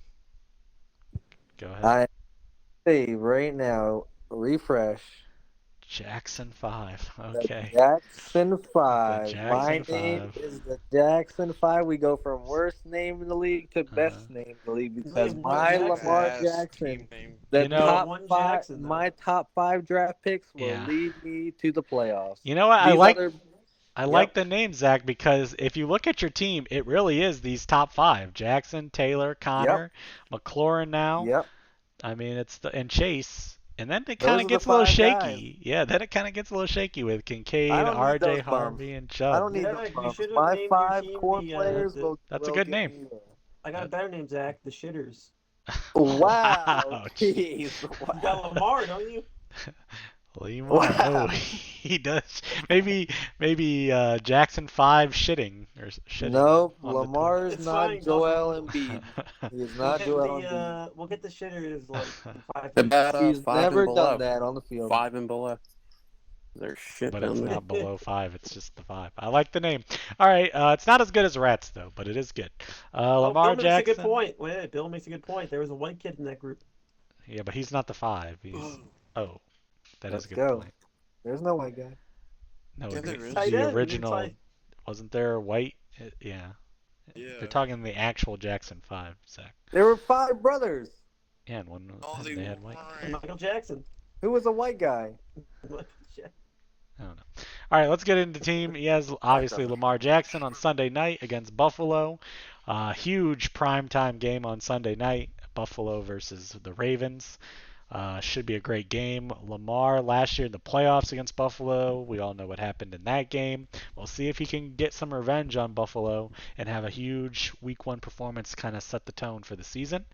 Go ahead. I say right now, refresh. Jackson 5. The Okay. Jackson The 5. My Jackson name 5. is the Jackson 5. We go from worst name in the league to Uh-huh. best name in the league There's because only one my Jackson. Lamar Badass Jackson, team name. the You know, top one five, Jackson, though. my top 5 draft picks will yeah. lead me to the playoffs. You know what? These other, I yep, like the name, Zach, because if you look at your team, it really is these top 5. Jackson, Taylor, yep, Connor, McLaurin now. yep. I mean, and Chase. And then it kind Those of are the gets a little 5 guys. shaky. Yeah, then it kind of gets a little shaky with I Kincaid, don't need RJ, those bums. Harvey, and I Chubb. don't need those Zach, you bums. should have My named your 5 team core players That's a will good get name. me there. I got a better name, Zach. The Shitters. Wow, Wow. jeez, You got wow, Lamar, don't you? Lemar. Oh, wow. he does. Maybe Jackson 5 shitting Nope, on the Lamar's It's not fine, Joel Buffalo. Embiid. He is We'll not get Joel Embiid. the Shitters like in 5 How minutes. about He's 5 and never done below? that on the field. 5 and below. There's shit But down it's there. not below 5. It's just the 5. I like the name. All right. It's not as good as Rats, though, but it is good. Oh, Lamar Bill makes a good Jackson. point. Wait, Bill makes a good point. There was a white kid in that group. Yeah, but he's not the 5. He's. Oh, that is a Let's good go. point. There's no white guy. No, Yeah, there is. Tight the end. original. Wasn't there a white? Yeah. Yeah. They're talking the actual Jackson 5, Zach. There were 5 brothers. Yeah, and one Oh, they had white. And Michael Jackson. Who was a white guy? I don't know. All right, let's get into the team. He has obviously Lamar Jackson on Sunday night against Buffalo. Huge primetime game on Sunday night. Buffalo versus the Ravens. Should be a great game. Lamar last year in the playoffs against Buffalo. We all know what happened in that game. We'll see if he can get some revenge on Buffalo and have a huge Week 1 performance, kind of set the tone for the season.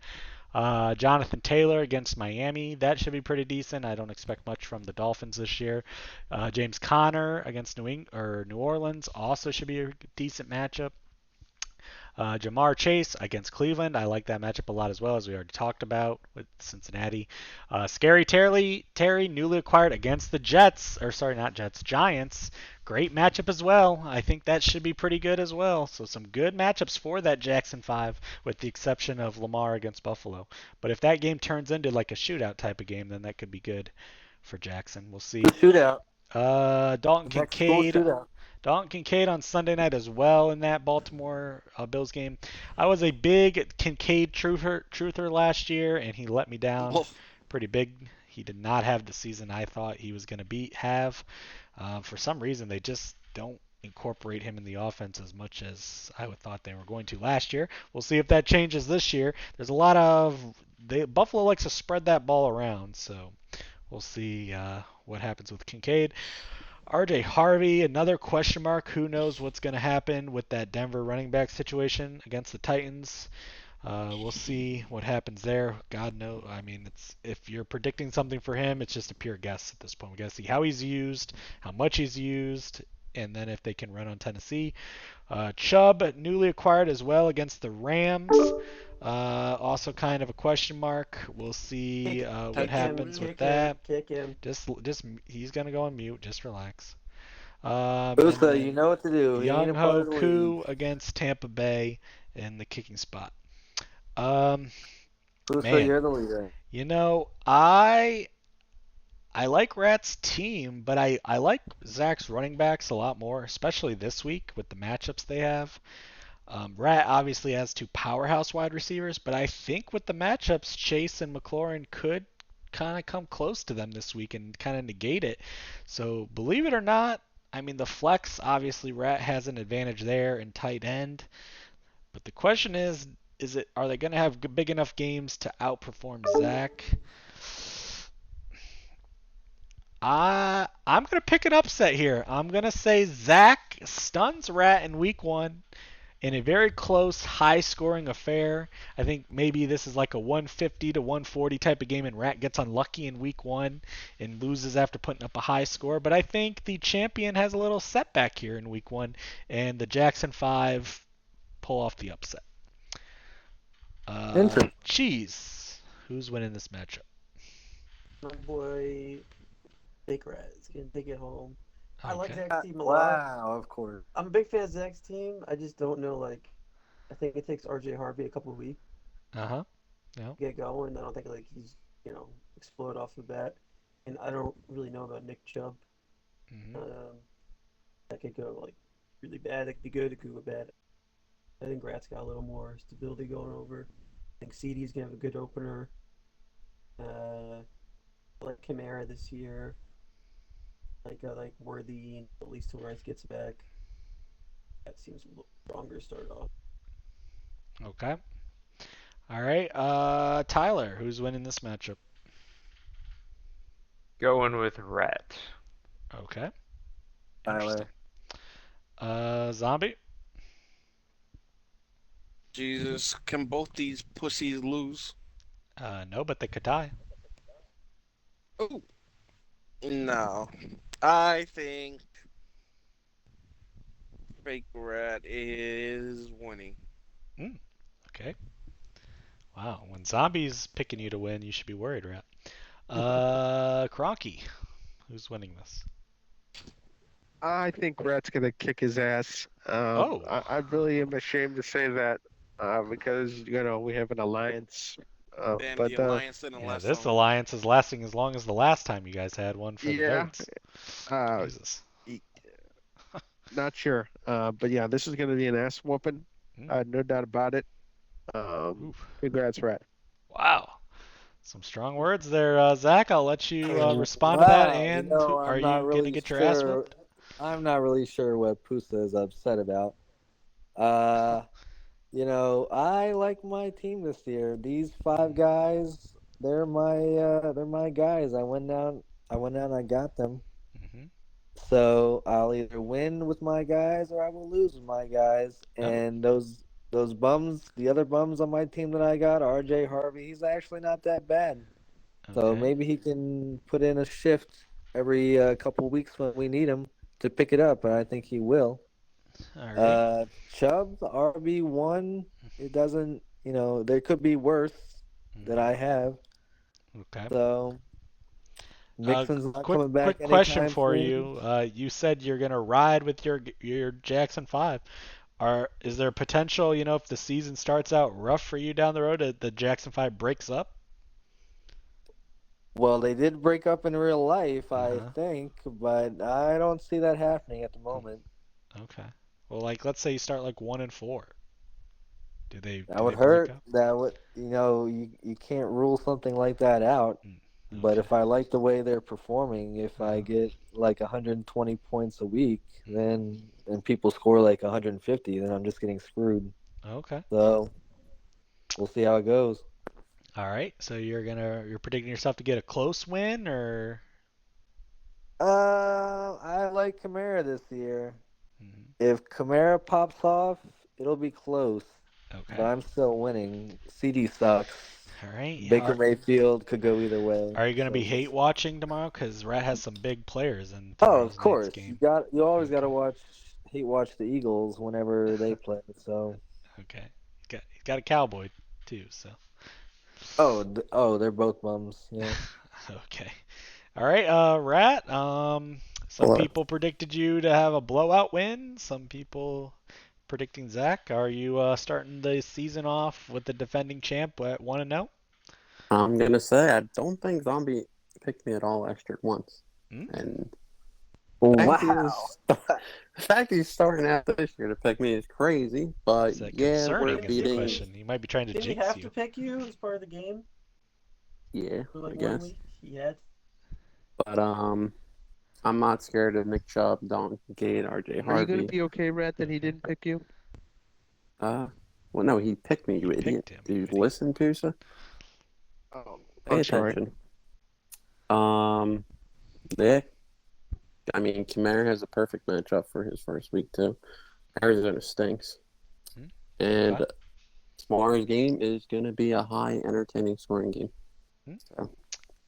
Jonathan Taylor against Miami. That should be pretty decent. I don't expect much from the Dolphins this year. James Conner against New Orleans also should be a decent matchup. Jamar Chase against Cleveland. I like that matchup a lot as well, as we already talked about with Cincinnati. Scary Terry, newly acquired against the Giants. Great matchup as well. I think that should be pretty good as well. So some good matchups for that Jackson 5, with the exception of Lamar against Buffalo. But if that game turns into like a shootout type of game, then that could be good for Jackson. We'll see. The shootout. Dalton The next school Kincaid. shootout. Dalton Kincaid on Sunday night as well in that Baltimore Bills game. I was a big Kincaid truther last year, and he let me down pretty big. He did not have the season I thought he was going to have. For some reason, they just don't incorporate him in the offense as much as I would thought they were going to last year. We'll see if that changes this year. There's a lot of Buffalo likes to spread that ball around, so we'll see what happens with Kincaid. RJ Harvey, another question mark. Who knows what's going to happen with that Denver running back situation against the Titans? We'll see what happens there. God knows. I mean, if you're predicting something for him, it's just a pure guess at this point. We got to see how he's used, how much he's used, and then if they can run on Tennessee. Chubb, newly acquired as well against the Rams. Also kind of a question mark. We'll see what happens with that. Kick him. Just he's gonna go on mute. Just relax. Usa, you know what to do. He ain't Young a part Ho of the Koo league. against Tampa Bay in the kicking spot. Usa, Man, you're the leader. you know, I like Rat's team, but I like Zach's running backs a lot more, especially this week with the matchups they have. Rat obviously has 2 powerhouse wide receivers, but I think with the matchups, Chase and McLaurin could kind of come close to them this week and kind of negate it. So believe it or not, I mean the flex, obviously Rat has an advantage there in tight end. But the question is are they going to have big enough games to outperform Zach? I'm going to pick an upset here. I'm going to say Zach stuns Rat in week 1 in a very close, high-scoring affair. I think maybe this is like a 150 to 140 type of game, and Rat gets unlucky in week 1 and loses after putting up a high score. But I think the champion has a little setback here in week 1, and the Jackson 5 pull off the upset. Interesting. Cheese. Who's winning this matchup? My boy Big Rat is gonna take it home. I like Okay. Zach's team a lot. Wow, of course. I'm a big fan of Zach's team. I just don't know, like, I think it takes RJ Harvey a couple of weeks Uh-huh. to get going. I don't think, like, he's, explode off the bat. And I don't really know about Nick Chubb. Mm-hmm. That could go, like, really bad. It could be good. It could go bad. I think Rat's got a little more stability going over. I think CD's gonna have a good opener. I like Kamara this year. I like Worthy at least till Rice gets back. That seems a little stronger start off. Okay. All right. Tyler, who's winning this matchup? Going with Rat. Okay. Tyler. Interesting. Zombie? Jesus, can both these pussies lose? No, but they could tie. Oh, no. I think Fake Rat is winning. Okay. Wow. When Zombie's picking you to win, you should be worried, Rat. Cronky, who's winning this? I think Rat's gonna kick his ass. Oh. I really am ashamed to say that because we have an alliance. Damn, But the Alliance didn't Yeah, last this long. alliance is lasting as long as the last time you guys had one for the yeah, votes. Jesus. not sure. But yeah, this is gonna be an ass whooping. Mm. No doubt about it. Oof. Congrats, Rat. Wow. Some strong words there, Zach. I'll let you respond to that. Wow, And are I'm you not going to really get your ass sure. whipped? I'm not really sure what Pusa is upset about. Uh, I like my team this year. These five guys, they're my guys. I went down, I got them. Mm-hmm. So I'll either win with my guys or I will lose with my guys. Oh. And those bums, the other bums on my team that I got, RJ Harvey, he's actually not that bad. So Okay. maybe he can put in a shift every couple weeks when we need him to pick it up, and I think he will. All right. Chubb, RB1, it doesn't, there could be worse that I have. Okay. So Mixon's not Quick coming back question anytime for soon. you. You said you're gonna ride with your Jackson 5. Is there potential, if the season starts out rough for you down the road, that the Jackson 5 breaks up? Well, they did break up in real life, I Uh-huh. think, but I don't see that happening at the moment. Okay. Well, let's say you start 1-4. Do they That would break hurt. up? That would, you can't rule something like that out. But Okay. if I like the way they're performing, if I Uh-huh. get 120 points a week, then and people score 150, then I'm just getting screwed. Okay. So we'll see how it goes. All right. So you're predicting yourself to get a close win, or? I like Kamara this year. Mhm. If Kamara pops off, it'll be close. But Okay. I'm still winning. CD sucks. All right. Baker Mayfield could go either way. Are you going to So be hate watching tomorrow? Because Rat has some big players in Oh, of tomorrow's night's course. game. You always got to Okay. hate watch the Eagles whenever they play. So Okay. He's got a cowboy too. So. they're both bums. Yeah. Okay. All right. Rat. Some Hello. people predicted you to have a blowout win. Some people predicting Zach. Are you starting the season off with the defending champ at 1-0? I'm gonna say I don't think Zombie picked me at all last year once, and Wow. the fact he's starting out this year to pick me is crazy. But Is that yeah, we're concerning? Is the beating. question. He might be trying to Didn't he jinx have you. to pick you as part of the game Yeah, for I one guess. week? He had. But I'm not scared of Nick Chubb, Don Gate, RJ Are you gonna Harvey. be okay, Rat, that he didn't pick you? Well, no, he picked me, you He idiot. picked him, Do you you idiot. listen, Pusa? Oh, Pay I'm sorry. attention. Yeah. I mean, Kamara has a perfect matchup for his first week too. Arizona stinks, and Okay. tomorrow's game is going to be a high, entertaining scoring game. So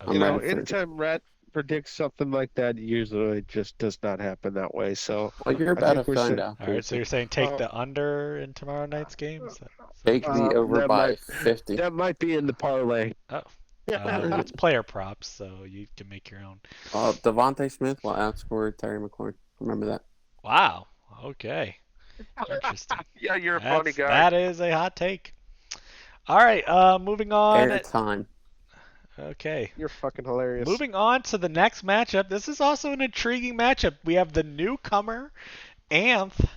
I'm ready for it. Anytime Rat predict something like that, usually it just does not happen that way. So Well, you're I about to think we're find set. out, All right, so you're Pusa. saying take Oh, the under in tomorrow night's game? Is that what Take you're the saying? over that by might 50. that might be in the parlay. Oh, it's player props, so you can make your own. Devontae Smith will outscore Terry McLaurin. Remember that. Wow. Okay. Interesting. Yeah, you're a funny guy. That is a hot take. All right. Moving on. Airtime. Okay. You're fucking hilarious. Moving on to the next matchup. This is also an intriguing matchup. We have the newcomer Anth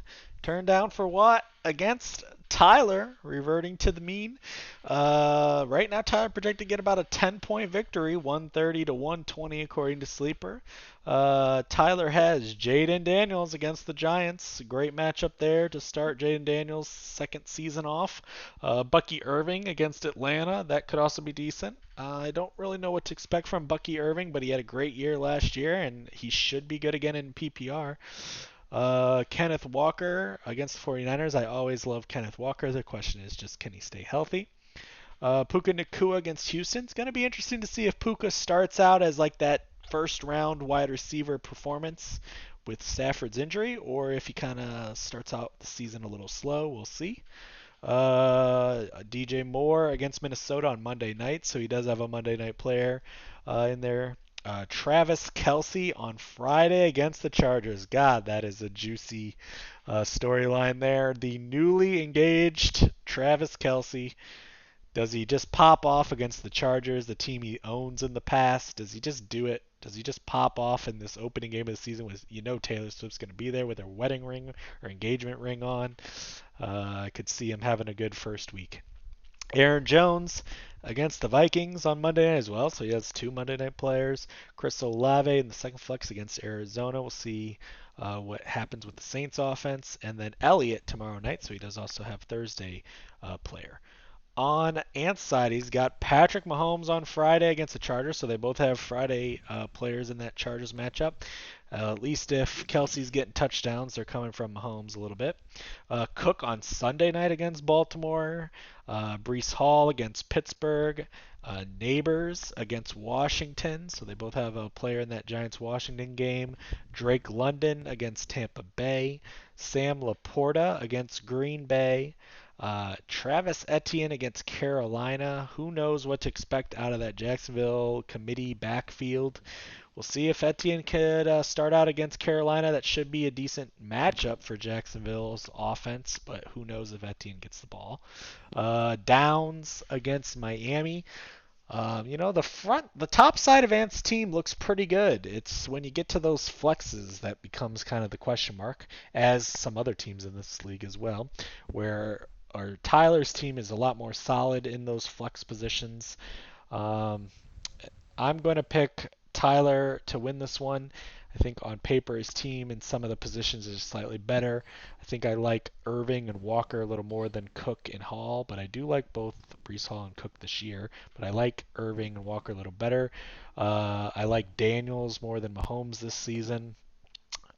turned down for what against Tyler, reverting to the mean. Right now, Tyler projected to get about a 10-point victory, 130 to 120 according to Sleeper. Tyler has Jaden Daniels against the Giants. Great matchup there to start Jaden Daniels' second season off. Bucky Irving against Atlanta. That could also be decent. I don't really know what to expect from Bucky Irving, but he had a great year last year, and he should be good again in PPR. Kenneth Walker against the 49ers. I always love Kenneth Walker. The question is just, can he stay healthy? Puka Nakua against Houston. It's going to be interesting to see if Puka starts out as like that first round wide receiver performance with Stafford's injury, or if he kind of starts out the season a little slow. We'll see. DJ Moore against Minnesota on Monday night, so he does have a Monday night player in there. Travis Kelce on Friday against the Chargers. God, that is a juicy storyline there. The newly engaged Travis Kelce. Does he just pop off against the Chargers, the team he owns in the past? Does he just do it? Does he just pop off in this opening game of the season with, Taylor Swift's going to be there with her wedding ring or engagement ring on? I could see him having a good first week. Aaron Jones against the Vikings on Monday night as well, so he has two Monday night players. Chris Olave in the second flex against Arizona. We'll see what happens with the Saints offense. And then Elliott tomorrow night, so he does also have Thursday player. On Ant's side, he's got Patrick Mahomes on Friday against the Chargers, so they both have Friday players in that Chargers matchup. At least if Kelsey's getting touchdowns, they're coming from Mahomes a little bit. Cook on Sunday night against Baltimore. Brees Hall against Pittsburgh. Neighbors against Washington, so they both have a player in that Giants-Washington game. Drake London against Tampa Bay. Sam Laporta against Green Bay. Travis Etienne against Carolina. Who knows what to expect out of that Jacksonville committee backfield. We'll see if Etienne could start out against Carolina. That should be a decent matchup for Jacksonville's offense, but who knows if Etienne gets the ball. Downs against Miami. The top side of Ant's team looks pretty good. It's when you get to those flexes that becomes kind of the question mark, as some other teams in this league as well, where Tyler's team is a lot more solid in those flex positions. I'm going to pick Tyler to win this one. I think on paper his team in some of the positions is slightly better. I think I like Irving and Walker a little more than Cook and Hall, but I do like both Brees Hall and Cook this year. But I like Irving and Walker a little better. I like Daniels more than Mahomes this season.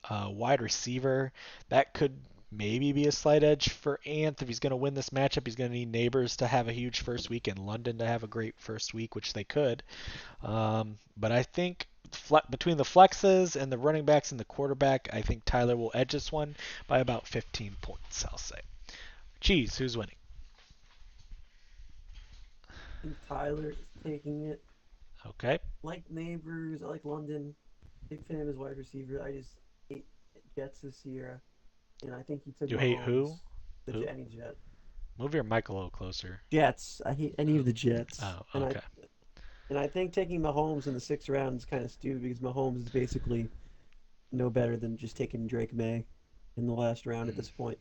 Wide receiver, that could maybe be a slight edge for Anth. If he's going to win this matchup, he's going to need Neighbors to have a huge first week and London to have a great first week, which they could. But I think between the flexes and the running backs and the quarterback, I think Tyler will edge this one by about 15 points, I'll say. Cheese, who's winning? I think Tyler is taking it. Okay. Like Neighbors, I like London. Big fan of his wide receiver. I just hate Jets this year. And I think he took You hate who? The any Jet. Move your mic a little closer. Jets. I hate any of the Jets. Oh, okay. And I think taking Mahomes in the 6th round is kind of stupid because Mahomes is basically no better than just taking Drake May in the last round at this point,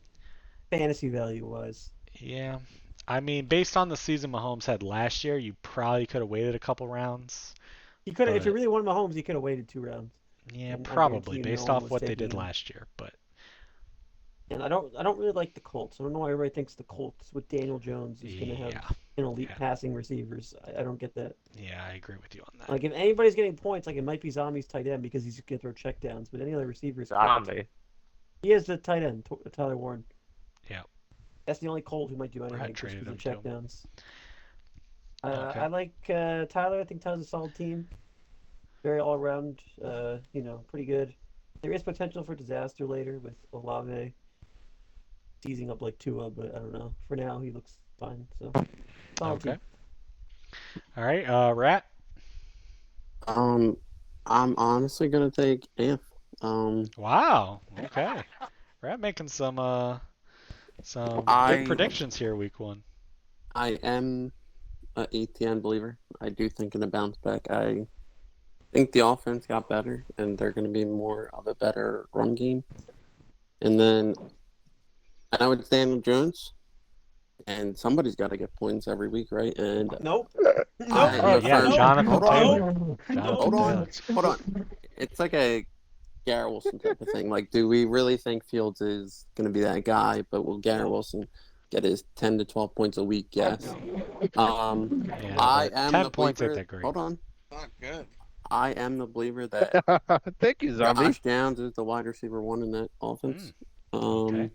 fantasy value wise. Yeah. I mean, based on the season Mahomes had last year, you probably could have waited a couple rounds. He could have, if you really wanted Mahomes, he could have waited 2 rounds. Yeah, probably based off what they did him. last year, but. And I don't really like the Colts. I don't know why everybody thinks the Colts with Daniel Jones is going to have an elite passing receivers. I don't get that. Yeah, I agree with you on that. Like if anybody's getting points, like it might be Zombie's tight end because he's going to throw checkdowns, but any other receivers. Zombie. He is the tight end, Tyler Warren. Yeah. That's the only Colt who might do anything just because of checkdowns. Okay. I like Tyler. I think Tyler's a solid team. very all around, pretty good. There is potential for disaster later with Olave seizing up like Tua, but I don't know. For now, he looks fine. So solid Okay. team. All right, Rat. Um, I'm honestly gonna take Anth. Wow. Okay. Rat making some big I predictions here, week 1. I am a ETN believer. I do think in a bounce back. I think the offense got better, and they're going to be more of a better run game. And then I know it's Daniel Jones, and somebody's got to get points every week, right? And Nope. I am Nope. a Yeah, firm. Jonathan Hold Taylor. on, Jonathan hold on, Taylor. hold on. It's like a Garrett Wilson type of thing. Like, do we really think Fields is going to be that guy? But will Garrett Wilson get his 10 to 12 points a week? Yes. Yeah, I but am 10 the points ain't believer. that great. Hold on. Not good. I am the believer that Thank you, Zombie. Josh Downs is the wide receiver 1 in that offense. Okay.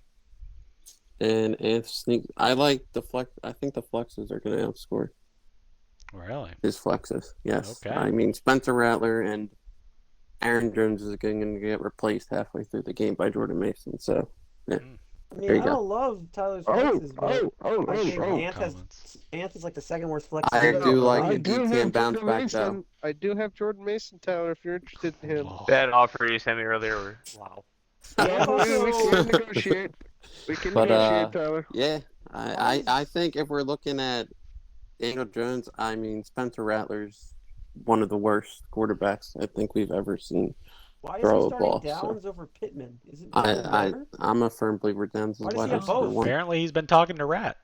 And Anthony, I like the flex. I think the flexes are going to outscore Really? his flexes. Yes. Okay. I mean, Spencer Rattler and Aaron Jones is going to get replaced halfway through the game by Jordan Mason. So, yeah. I There mean, you I go. don't love Tyler's flexes, but I think Strong Ant comments. is like the second worst flex. I in the do like I an league. do ETN have bounce Jordan back, Mason. though. I do have Jordan Mason, Tyler. If you're interested in him, Oh. That offer you sent me earlier. Wow. And we also, can negotiate. We can But negotiate, Tyler. yeah, why I is think if we're looking at Daniel Jones, I mean Spencer Rattler's one of the worst quarterbacks I think we've ever seen why is he throw a starting ball. So Downs over Pittman? Isn't I Pittman I better? I'm a firm believer Downs is Why does he wide have receiver both? 1. Apparently he's been talking to Rat.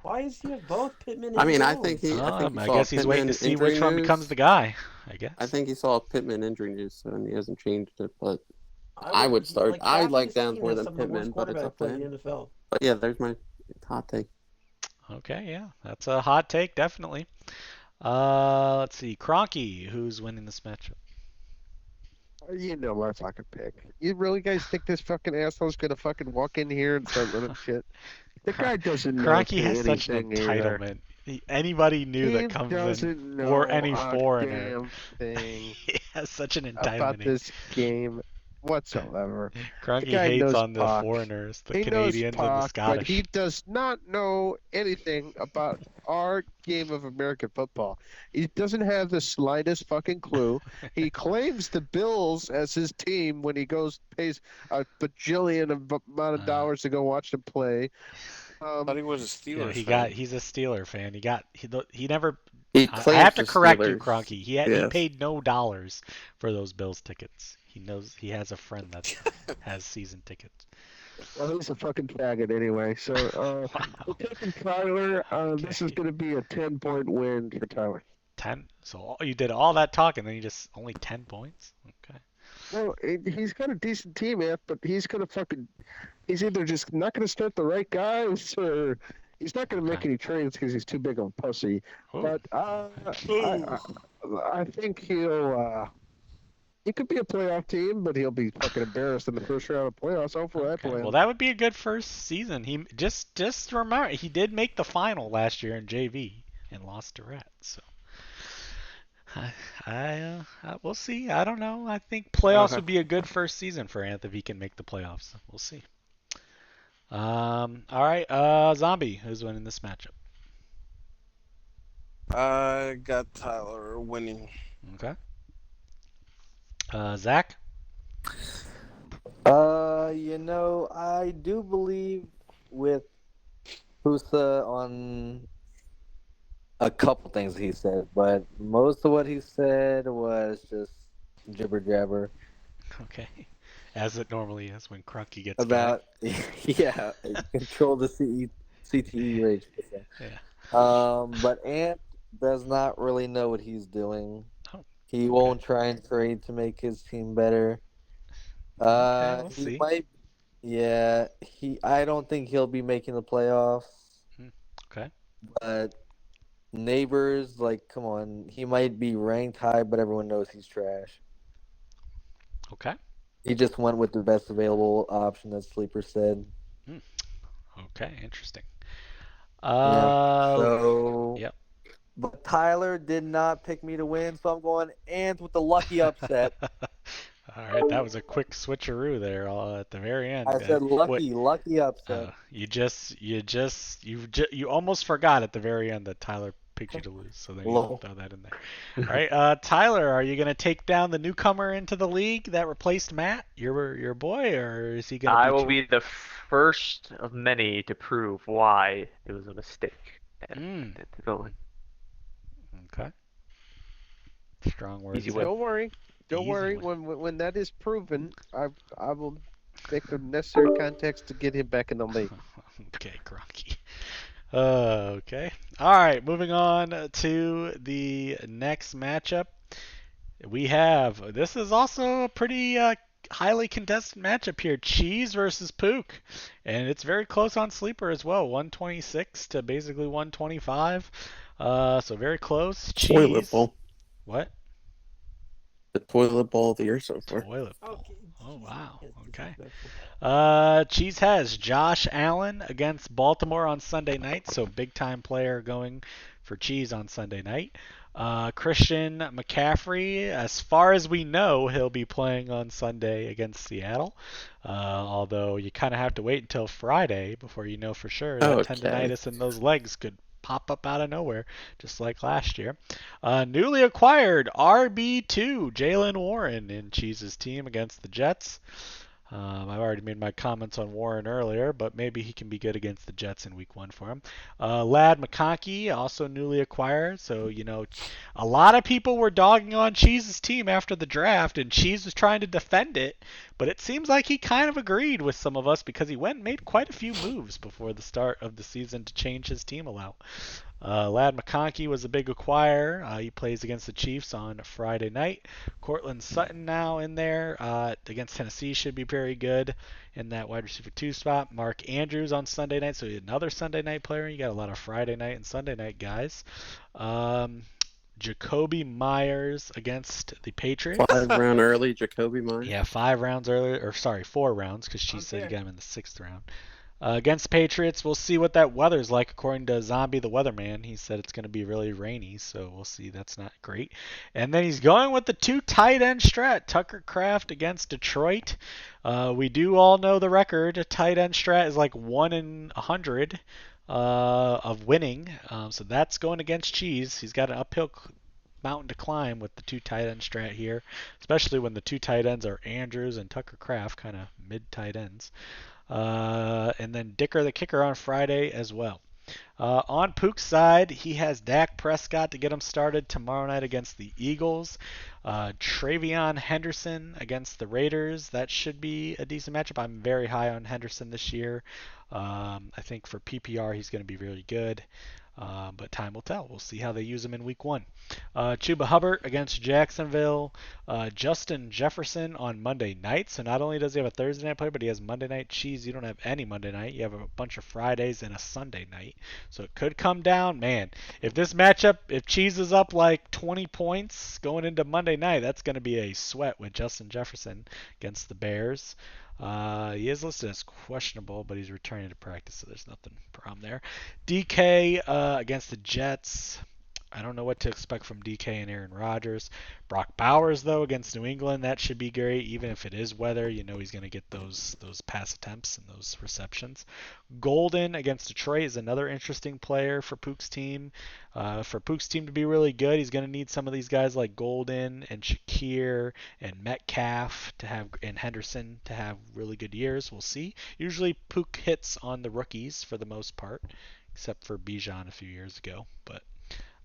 Why does he have both Pittman I and mean, Downs? I think he I saw guess he's waiting to Pittman see injury which one becomes news. the guy, I guess. I think he saw Pittman injury news, so and he hasn't changed it. But I I would would start. like I half of like his Downs team more has than some of the worst Pittman, but it's quarterback up to play in him. the NFL. But yeah, there's my hot take. Okay, yeah. That's a hot take, definitely. Let's see. Cronky, who's winning this matchup? You know my fucking pick. You really guys think this fucking asshole's gonna fucking walk in here and start running shit? The guy doesn't know Cronky has such an anything either. entitlement. Anybody new He that comes doesn't in, or know any a foreigner, damn thing he has such an about entitlement. this game whatsoever. The Cronky guy hates knows on the puck. foreigners, the He knows Canadians and the puck, but he Scottish. does not know anything about our game of American football. He doesn't have the slightest fucking clue. He claims the Bills as his team when he goes pays a bajillion amount of dollars to go watch them play. Thought he was a Steelers fan. He's a Steeler fan. He never. He I have claims to the correct you, Steelers. Cronky. He Yes. paid no dollars for those Bills tickets. He knows he has a friend that has season tickets. Well, he's a fucking faggot anyway. So, Wow. we're taking Tyler. This is Okay. going to be a 10-point win for Tyler. 10. So you did all that talk and then you just only 10 points. Okay. Well, he's got a decent team, man, but he's going to fucking. He's either just not going to start the right guys or he's not going to make Okay. any trades because he's too big of a pussy. Ooh. But I think he'll. He could be a playoff team, but he'll be fucking embarrassed in the first round of playoffs. Hopefully, I Okay. play Well, him. that would be a good first season. He just remember he did make the final last year in JV and lost to Rat. So we'll see. I don't know. I think playoffs would be a good first season for Anth if he can make the playoffs. We'll see. All right. Zombie, who's winning this matchup? I got Tyler winning. Okay. Zach. I do believe with Pusa on a couple things he said, but most of what he said was just jibber jabber Okay. As it normally is when Crunky gets about control the CTE rate. Yeah. But Ant does not really know what he's doing. Oh, He won't try and trade to make his team better. Okay, we'll He see. might. Yeah, I don't think he'll be making the playoffs. Okay. But neighbors, like, come on, he might be ranked high, but everyone knows he's trash. Okay. He just went with the best available option, as Sleeper said. Okay. Interesting. So, Yep. but Tyler did not pick me to win, so I'm going Ant with the lucky upset. All right, that was a quick switcheroo there at the very end. I said What? lucky upset. You almost forgot at the very end that Tyler picked you to lose, so then you Lol. throw that in there. All right, Tyler, are you gonna take down the newcomer into the league that replaced Matt, your boy, or is he gonna I beat will you? be the first of many to prove why it was a mistake. Mm, To go in. okay, strong words Easy there. win. Don't worry. Don't Easy worry. win. When that is proven, I will make the necessary contacts to get him back in the league. Okay, Gronky. Okay. All right, moving on to the next matchup. We have this is also a pretty highly contested matchup here. Cheese versus Pook, and it's very close on sleeper as well. 126 to basically 125. So very close. Toilet Cheese. bowl. What? The toilet bowl of the year so far. Toilet bowl. Okay, Oh jeez, wow. that's Okay. disrespectful. Cheese has Josh Allen against Baltimore on Sunday night, so big time player going for Cheese on Sunday night. Christian McCaffrey, as far as we know, he'll be playing on Sunday against Seattle. Although you kind of have to wait until Friday before you know for sure that Okay. tendonitis in those legs could pop up out of nowhere, just like last year. Newly acquired RB2 Jalen Warren in Cheese's team against the Jets. I've already made my comments on Warren earlier, but maybe he can be good against the Jets in Week 1 for him. Lad McConkey, also newly acquired. So, a lot of people were dogging on Cheese's team after the draft, and Cheese was trying to defend it. But it seems like he kind of agreed with some of us because he went and made quite a few moves before the start of the season to change his team a lot. Lad McConkey was a big acquire. He plays against the Chiefs on Friday night. Cortland Sutton now in there against Tennessee should be very good in that wide receiver 2 spot. Mark Andrews on Sunday night, so another Sunday night player. You got a lot of Friday night and Sunday night guys. Jacoby Myers against the Patriots. 5 round early, Jacoby Myers. Yeah, 5 rounds earlier, or sorry, 4 rounds, because she said you got him in the 6th round. Against Patriots, we'll see what that weather's like. According to Zombie the Weatherman, he said it's going to be really rainy, so we'll see. That's not great. And then he's going with the 2 tight end strat. Tucker Kraft against Detroit. We do all know the record. A tight end strat is like 1 in 100 of winning. So that's going against Cheese. He's got an uphill mountain to climb with the 2 tight end strat here, especially when the 2 tight ends are Andrews and Tucker Kraft, kind of mid tight ends. And then Dicker the kicker on Friday as well. On Pook's side, he has Dak Prescott to get him started tomorrow night against the Eagles. Travion Henderson against the Raiders. That should be a decent matchup. I'm very high on Henderson this year. I think for PPR he's going to be really good. But time will tell. We'll see how they use him in Week 1. Chuba Hubbard against Jacksonville. Justin Jefferson on Monday night. So not only does he have a Thursday night play, but he has Monday night. Cheese, you don't have any Monday night. You have a bunch of Fridays and a Sunday night. So it could come down. Man, if this matchup, if Cheese is up like 20 points going into Monday night, that's going to be a sweat with Justin Jefferson against the Bears. He is listed as questionable, but he's returning to practice, so there's nothing problem there. DK against the Jets. I don't know what to expect from DK and Aaron Rodgers. Brock Bowers, though, against New England, that should be great. Even if it is weather, he's going to get those pass attempts and those receptions. Golden against Detroit is another interesting player for Pook's team. For Pook's team to be really good, he's going to need some of these guys like Golden and Shakir and Metcalf and Henderson to have really good years. We'll see. Usually Pook hits on the rookies for the most part, except for Bijan a few years ago.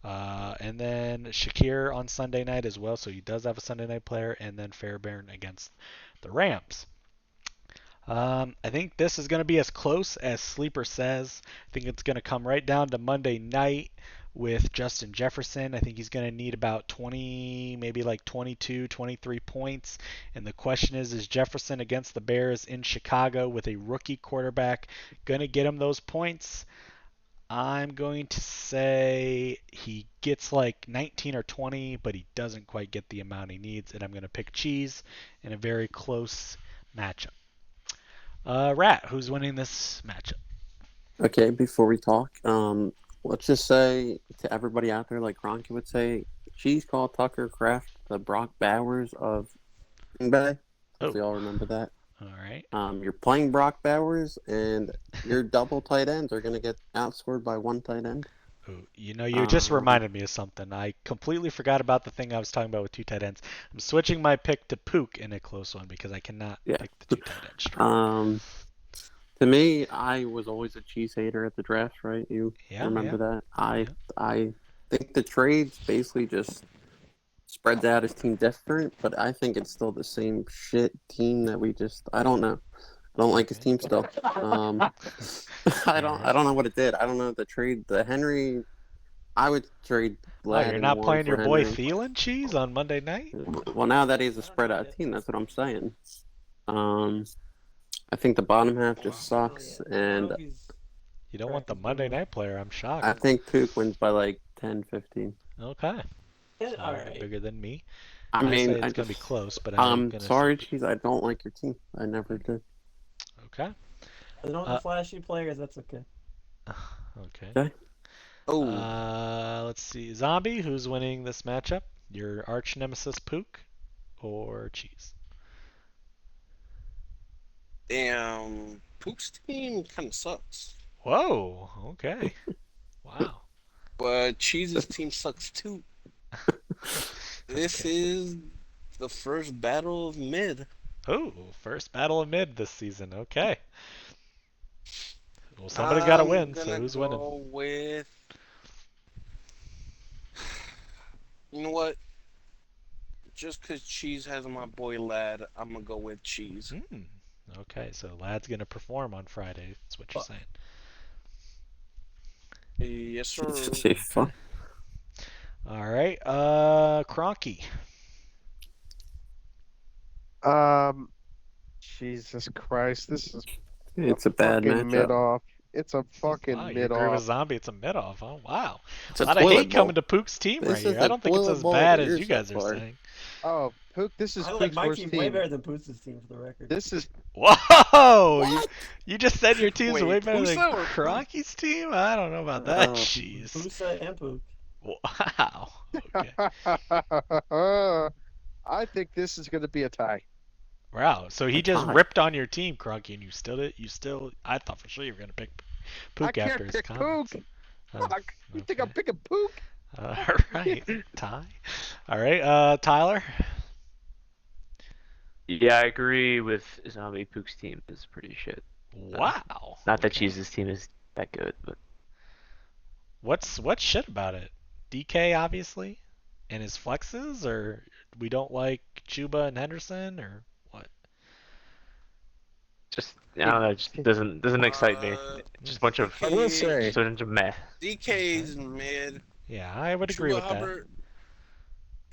And then Shakir on Sunday night as well, so he does have a Sunday night player, and then Fairbairn against the Rams. I think this is going to be as close as Sleeper says. I think it's going to come right down to Monday night with Justin Jefferson. I think he's going to need about 20, maybe like 22, 23 points. And the question is Jefferson against the Bears in Chicago with a rookie quarterback going to get him those points? I'm going to say he gets like 19 or 20, but he doesn't quite get the amount he needs, and I'm going to pick Cheese in a very close matchup. Rat, who's winning this matchup? Okay, before we talk, let's just say to everybody out there, like Gronky would say, Cheese called Tucker Kraft the Brock Bowers of Green Bay. If Oh. we all remember that. All right. You're playing Brock Bowers, and your double tight ends are going to get outscored by one tight end. Ooh, you just reminded me of something. I completely forgot about the thing I was talking about with two tight ends. I'm switching my pick to Pook in a close one because I cannot pick the two tight ends straight. To me, I was always a Cheese hater at the draft, right? You remember that? I think the trades basically just spreads out his team different, but I think it's still the same shit team that we just. I don't know. I don't like his team still. I don't know what it did. I don't know the Henry. I would trade. You're not playing your boy Thielen Cheese on Monday night? Well, now that he's a spread out team, that's what I'm saying. I think the bottom half just sucks, and you don't want the Monday night player. I'm shocked. I think Pook wins by like 10, 15. Okay. Yeah, all right. Bigger than me. I mean, say it's gonna be close, but I'm sorry, Cheese. I don't like your team. I never did. Okay. I don't the flashy players. That's okay. Okay. Oh. Let's see. Zombie, who's winning this matchup? Your arch nemesis Pook or Cheese? Damn. Pook's team kind of sucks. Whoa. Okay. Wow. But Cheese's team sucks too. This is the first battle of mid. Oh, first battle of mid this season. Okay. Well, somebody's got to win, so who's winning? With... You know what? Just because Cheese has my boy Lad, I'm going to go with Cheese. Okay, so Lad's going to perform on Friday. That's what you're saying. Yes, sir. All right, Cronky. Jesus Christ, this is. It's a bad matchup. Mid-off. It's a fucking you mid-off. agree with Zombie? It's a mid-off. Oh wow, it's a lot of hate coming to Pook's team right here. I don't think it's as bad as you guys are saying. Oh, Pook, this is I Pook's like my worst team team. way better than Boots' team, for the record. This is. Whoa! You just said your team's Wait, way better than Pusa or Cronky's team? I don't know about that. Jeez. Pusa and Pook. Wow. Okay. I think this is going to be a tie. Wow. So he just ripped on your team, Cronky, and you still. I thought for sure you were gonna pick Pook after his comments. Fuck. You think I'm picking Pook? All right. Tie. All right. Tyler. Yeah, I agree with Zombie. Pook's team is pretty shit. Wow. Not that Cheese's team is that good, but what's shit about it? DK obviously, and his flexes, or we don't like Chuba and Henderson, or what? just I don't know. It just doesn't excite me. Just a bunch of I will say. just a bunch of meh. DK's mid. Yeah, I would agree with that.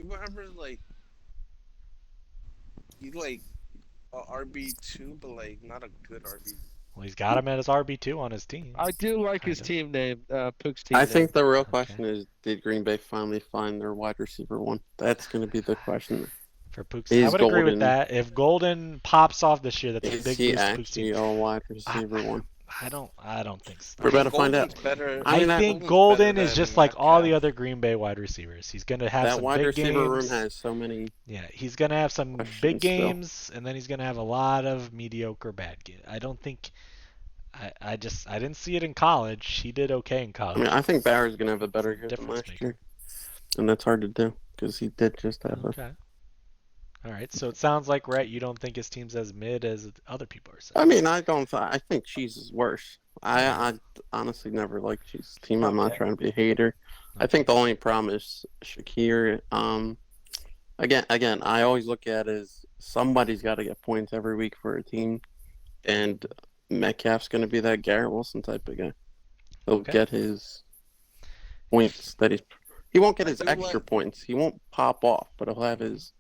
Chuba Hubbard, like, he's like a RB2, but like not a good RB. Well, he's got him at his RB2 on his team. I do like his team name, Pook's team I name. think the real question is, did Green Bay finally find their wide receiver one? That's going to be the question. For Pook's, I would agree with that. If Golden pops off this year, that's a big boost. Is he actually a wide receiver one? I don't think so. We're about to find out. I think Golden is just like all the other Green Bay wide receivers. He's going to have some wide big receiver games. room has so many. Yeah, he's going to have some big games, and then he's going to have a lot of mediocre bad games. I don't think. I didn't see it in college. He did okay in college. I mean, I think Bauer's going to have a better year than last year. And that's hard to do because he did just have Okay. All right, so it sounds like, Rhett, you don't think his team's as mid as other people are saying. I mean, I think Cheese is worse. I honestly never liked Cheese's team. I'm not trying to be a hater. I think the only problem is Shakir. Again, I always look at it as somebody's got to get points every week for a team, and Metcalf's going to be that Garrett Wilson type of guy. He'll get his points that he won't get his extra points. He won't pop off, but he'll have his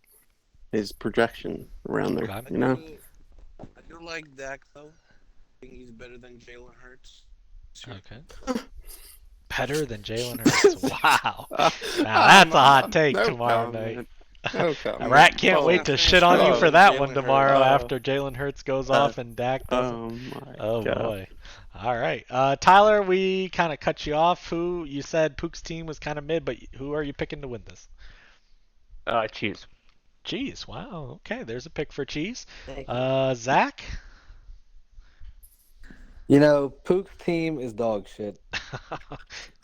projection around there, you know? I do like Dak, though. I think he's better than Jalen Hurts. Okay. Better than Jalen Hurts. Wow. Now that's a hot take tomorrow night. Rat can't wait to shit on you for that one tomorrow after Jalen Hurts goes off and Dak doesn't. Oh boy. All right. Tyler, we kind of cut you off. Who you said Pook's team was kind of mid, but who are you picking to win this? Cheese. Cheese. Wow. Okay, there's a pick for Cheese. Thank you. Zach? You know, Pook's team is dog shit.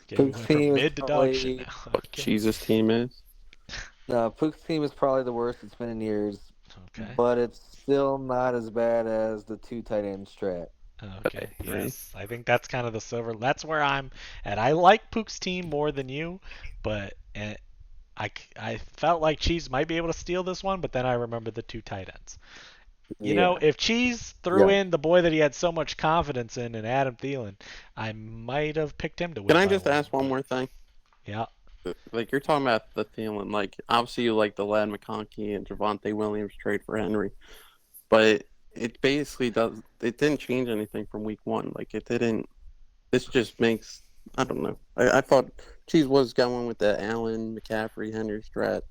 Okay, we Pook's went from team is mid to dog shit probably now. What Okay. Jesus team is? no, Pook's team is probably the worst it's been in years, Okay. but it's still not as bad as the two tight end strat. Okay. Right. Yes. I think that's kind of the silver. That's where I'm at. I like Pook's team more than you, but I felt like Cheese might be able to steal this one, but then I remember the two tight ends. You know, Yeah, if Cheese threw yeah. in the boy that he had so much confidence in Adam Thielen, I might have picked him to win Can I by just one. ask one But more thing? yeah. Like you're talking about the Thielen, like obviously you like the Lad McConkey and Javante Williams trade for Henry, but it basically does. It didn't change anything from week one. Like it didn't. This just makes. I don't know. I thought Cheese was going with the Allen, McCaffrey, Henry strat.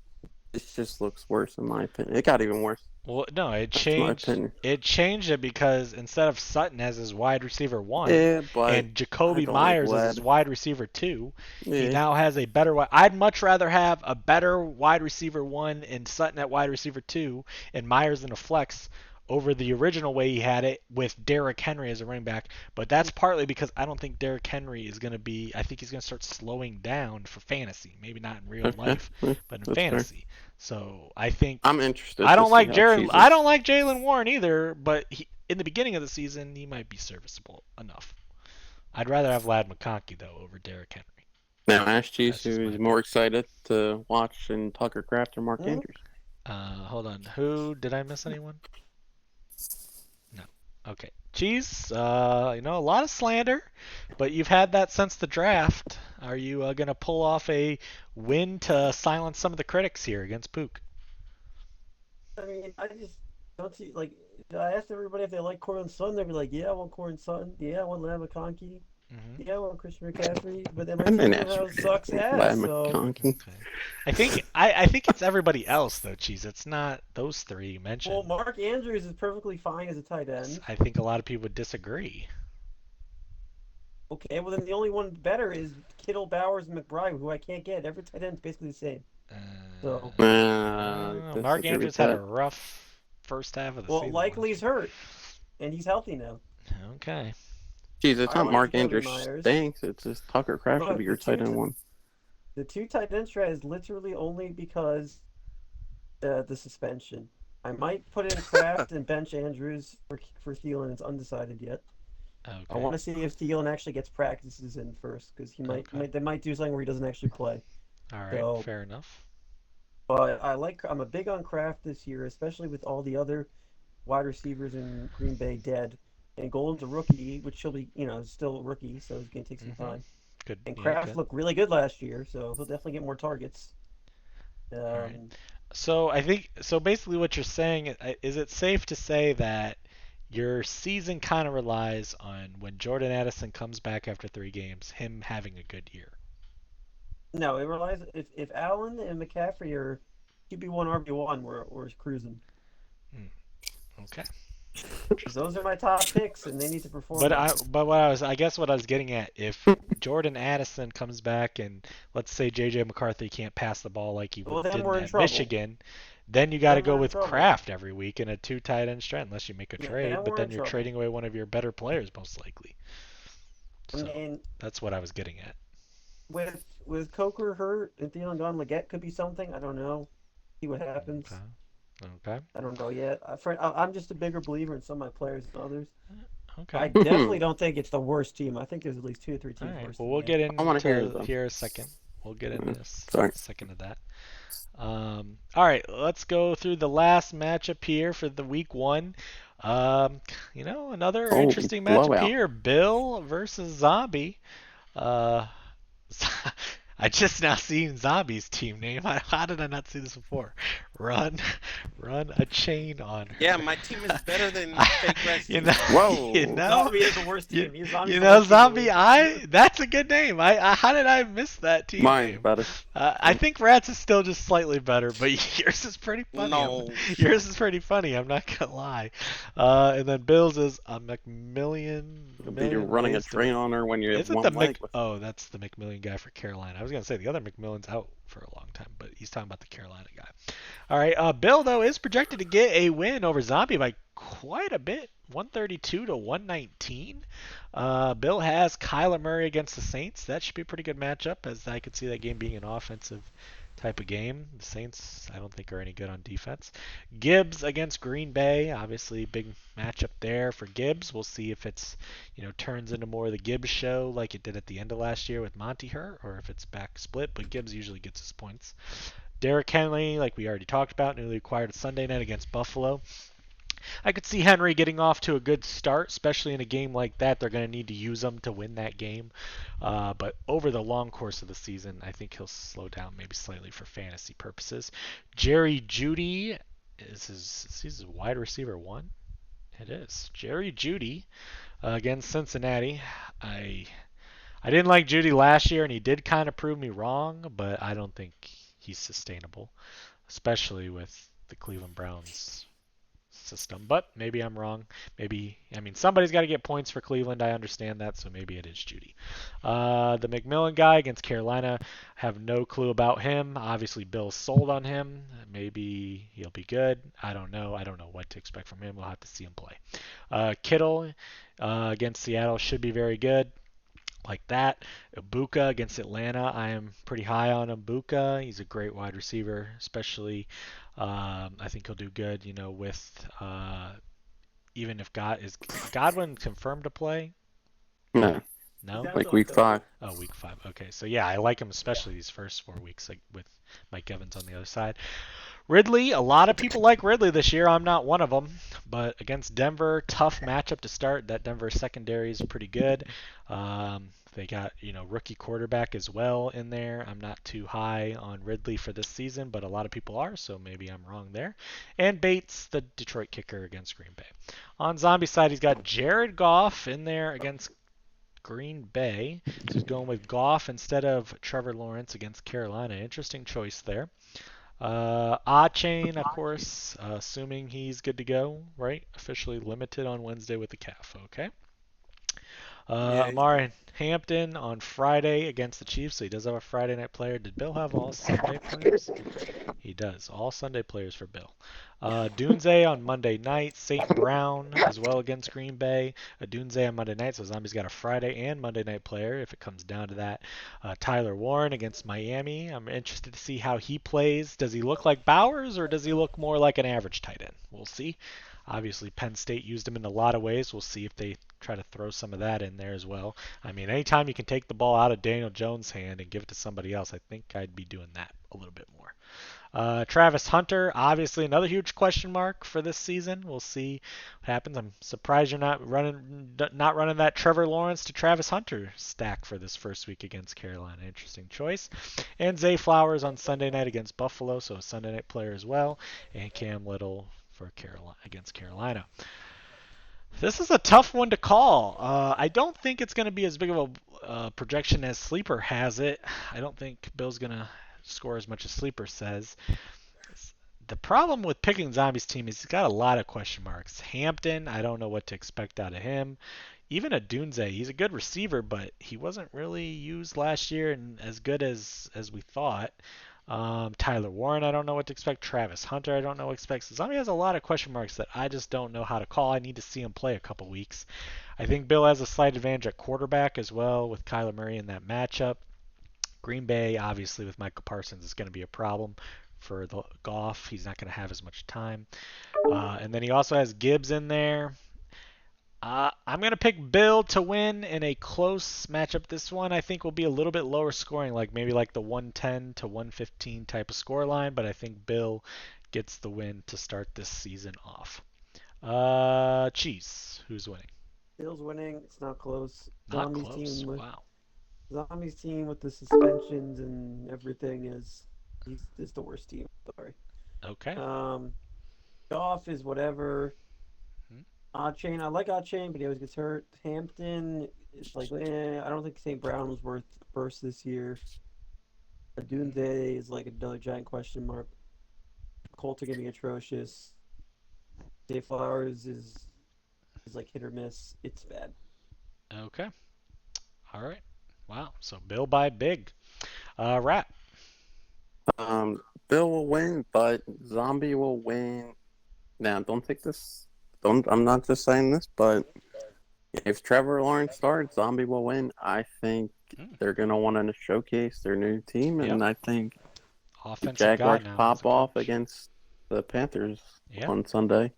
This just looks worse in my opinion. It got even worse. Well, no, it That's my changed. opinion. It changed it because instead of Sutton as his wide receiver one Yeah, but and I Jacoby don't like Myers as his Lad. wide receiver two, he Yeah, now has a better. I'd much rather have a better wide receiver one and Sutton at wide receiver two and Myers in a flex over the original way he had it with Derrick Henry as a running back. But that's partly because I don't think Derrick Henry is going to be. I think he's going to start slowing down for fantasy. Maybe not in real okay, life, yeah, but in that's fair. fantasy. So I think I'm interested I to don't see like how Jared. I Jesus. don't like Jalen Warren either, but in the beginning of the season he might be serviceable enough. I'd rather have Lad McConkey though over Derrick Henry. Now ask Cheese That's just who my is opinion. more excited to watch in Tucker Craft or Mark Hmm? Andrews. Hold on. Who did I miss anyone? No. Okay. Cheese. A lot of slander, but you've had that since the draft. Are you gonna pull off a win to silence some of the critics here against Pook? I mean, I just don't see like I asked everybody if they like Cortland Sutton. They'd be like, "Yeah, I want Cortland Sutton. Yeah, I want Lamb McConkey. Mm-hmm. Yeah, I want Christian McCaffrey." But then my I didn't team ask somehow for sucks ass. Lad So McConkey. Okay. I think it's everybody else though, Cheese. It's not those three you well, mentioned. Mark Andrews is perfectly fine as a tight end. I think a lot of people would disagree. Okay, well then the only one better is Kittle, Bowers, and McBride, who I can't get. Every tight end's basically the same. So, Mark Disagree with Andrews had a that. rough first half of the well, season likely last he's hurt, and he's healthy now. year. Okay. Jeez, it's I not like Mark Jacoby Andrews Myers. stinks. It's just Tucker Craft should be Look, your tight end one. the two tight end strat is literally only because the suspension. I might put in Kraft and bench Andrews for Thielen. It's undecided yet. I want Okay. to see if Thielen actually gets practices in first because Okay. they might do something where he doesn't actually play. All right. So, Fair enough. but I'm a big on Kraft this year, especially with all the other wide receivers in Green Bay dead. And Gold's a rookie, which he'll be, still a rookie, so it's gonna take some Mhm. time. Good. And Yeah. Kraft Good. looked really good last year, so he'll definitely get more targets. All right. Um, So I think so. Basically, what you're saying is it safe to say that your season kind of relies on when Jordan Addison comes back after 3 games, him having a good year. no, it relies if Allen and McCaffrey are QB1, RB1, we're cruising. Okay. Because those are my top picks, and they need to perform. But I guess what I was getting at, if Jordan Addison comes back and let's say JJ McCarthy can't pass the ball like he Well, then did we're in at trouble. Michigan, then you got to Then go we're in with trouble. Kraft every week in a two tight end strat unless you make a Yeah, trade, then but we're then in you're trouble. trading away one of your better players most likely. I So mean, that's what I was getting at. with Coker hurt and Thielen gone, Leggett could be something. I don't know. See what happens. Okay. I don't know yet. I'm just a bigger believer in some of my players than others. Okay. I definitely don't think it's the worst team. I think there's at least 2 or 3 All teams right. worse Well, than we'll me. get I want to hear into them. here a second. We'll get into a Sorry. second of that. All right, let's go through the last matchup here for the week one. Another Oh, interesting matchup blowout. here: Bill versus Zombie. Uh, I just now seen Zombie's team name. How did I not see this before? Run, run a chain on Yeah, her. my team is better than Fake Rat's you team, know, bro. you Whoa. know, Zombie is the worst you, team. Zombie's you the know, worst team in the Zombie. league. That's a good name. How did I miss that team Mine's name? better. I think Rats is still just slightly better, but yours is pretty funny. No. Yours is pretty funny. I'm not gonna lie. And then Bill's is a You'll be million running a ways to. train on her when you have Isn't the one Mc? leg. Oh, that's the McMillian guy for Carolina. I was gonna say the other McMillan's out for a long time, but he's talking about the Carolina guy. All right, Bill though is projected to get a win over Zombie by quite a bit, 132 to 119. Bill has Kyler Murray against the Saints. That should be a pretty good matchup, as I could see that game being an offensive type of game. The Saints, I don't think, are any good on defense. Gibbs against Green Bay, obviously big matchup there for Gibbs. We'll see if it's turns into more of the Gibbs show like it did at the end of last year with Monty Hurt, or if it's back split. But Gibbs usually gets his points. Derrick Henry, like we already talked about, newly acquired Sunday night against Buffalo. I could see Henry getting off to a good start, especially in a game like that. They're going to need to use him to win that game. But over the long course of the season, I think he'll slow down maybe slightly for fantasy purposes. Jerry Jeudy he's a wide receiver one. It is Jerry Jeudy against Cincinnati. I didn't like Jeudy last year, and he did kind of prove me wrong, but I don't think he's sustainable, especially with the Cleveland Browns system. But maybe I'm wrong. Somebody's got to get points for Cleveland. I understand that, so maybe it is Jeudy. The McMillan guy against Carolina, have no clue about him. Obviously, Bill sold on him. Maybe he'll be good. I don't know. I don't know what to expect from him. We'll have to see him play. Kittle against Seattle should be very good. Like that. Ibuka against Atlanta, I am pretty high on Ibuka. He's a great wide receiver, especially. I think he'll do good, with even if Godwin confirmed to play. No, No, like week 5. oh, week 5. Okay, so yeah, I like him especially these first 4 weeks, like with Mike Evans on the other side. Ridley, a lot of people like Ridley this year. I'm not one of them, but against Denver, tough matchup to start. That Denver secondary is pretty good. They got rookie quarterback as well in there. I'm not too high on Ridley for this season, but a lot of people are, so maybe I'm wrong there. And Bates, the Detroit kicker against Green Bay. On Zombie side, he's got Jared Goff in there against Green Bay. So he's going with Goff instead of Trevor Lawrence against Carolina. Interesting choice there. Chain, of course, assuming he's good to go, right? Officially limited on Wednesday with the calf. Okay. Yeah, Amari Hampton on Friday against the Chiefs. So he does have a Friday night player. Did Bill have all Sunday players? He does. All Sunday players for Bill. Dunze on Monday night. St. Brown as well against Green Bay. Dunze on Monday night. So Zombie's got a Friday and Monday night player if it comes down to that. Tyler Warren against Miami. I'm interested to see how he plays. Does he look like Bowers or does he look more like an average tight end? We'll see. Obviously, Penn State used him in a lot of ways. We'll see if they try to throw some of that in there as well. Anytime you can take the ball out of Daniel Jones' hand and give it to somebody else, I think I'd be doing that a little bit more. Travis Hunter, obviously another huge question mark for this season. We'll see what happens. I'm surprised you're not running that Trevor Lawrence to Travis Hunter stack for this first week against Carolina. Interesting choice. And Zay Flowers on Sunday night against Buffalo, so a Sunday night player as well. And Cam Little for Carolina against Carolina. This is a tough one to call. I don't think it's going to be as big of a projection as Sleeper has it. I don't think Bill's going to score as much as Sleeper says. The problem with picking Zombie's team is he's got a lot of question marks. Hampton, I don't know what to expect out of him. Even a Dunze, he's a good receiver, but he wasn't really used last year and as good as we thought. Tyler Warren, I don't know what to expect. Travis Hunter, I don't know what to expect. So Zombie has a lot of question marks that I just don't know how to call. I need to see him play a couple weeks. I think Bill has a slight advantage at quarterback as well with Kyler Murray in that matchup. Green Bay, obviously, with Michael Parsons, is going to be a problem for the Goff. He's not going to have as much time. And then he also has Gibbs in there. I'm going to pick Bill to win in a close matchup. This one I think will be a little bit lower scoring, maybe the 110 to 115 type of score line, but I think Bill gets the win to start this season off. Cheese, who's winning? Bill's winning. It's not close. Not Zombie's close. team. Wow. Zombie's team with the suspensions and everything is the worst team. Sorry. Okay. Goff is whatever. Hmm. Odd Chain, I like Odd Chain, but he always gets hurt. Hampton, it's like, I don't think St. Brown was worth first this year. Doomsday is like another giant question mark. Colts are gonna be atrocious. Day Flowers is like hit or miss. It's bad. Okay. All right. Wow. So Bill by big. Rat. Bill will win, but Zombie will win. Now, don't take this. Don't. I'm not just saying this, but if Trevor Lawrence starts, Zombie will win. I think they're gonna want to showcase their new team, and Yep. I think the Offensive guy Jaguars now. as pop a off coach. against the Panthers Yeah. on Sunday,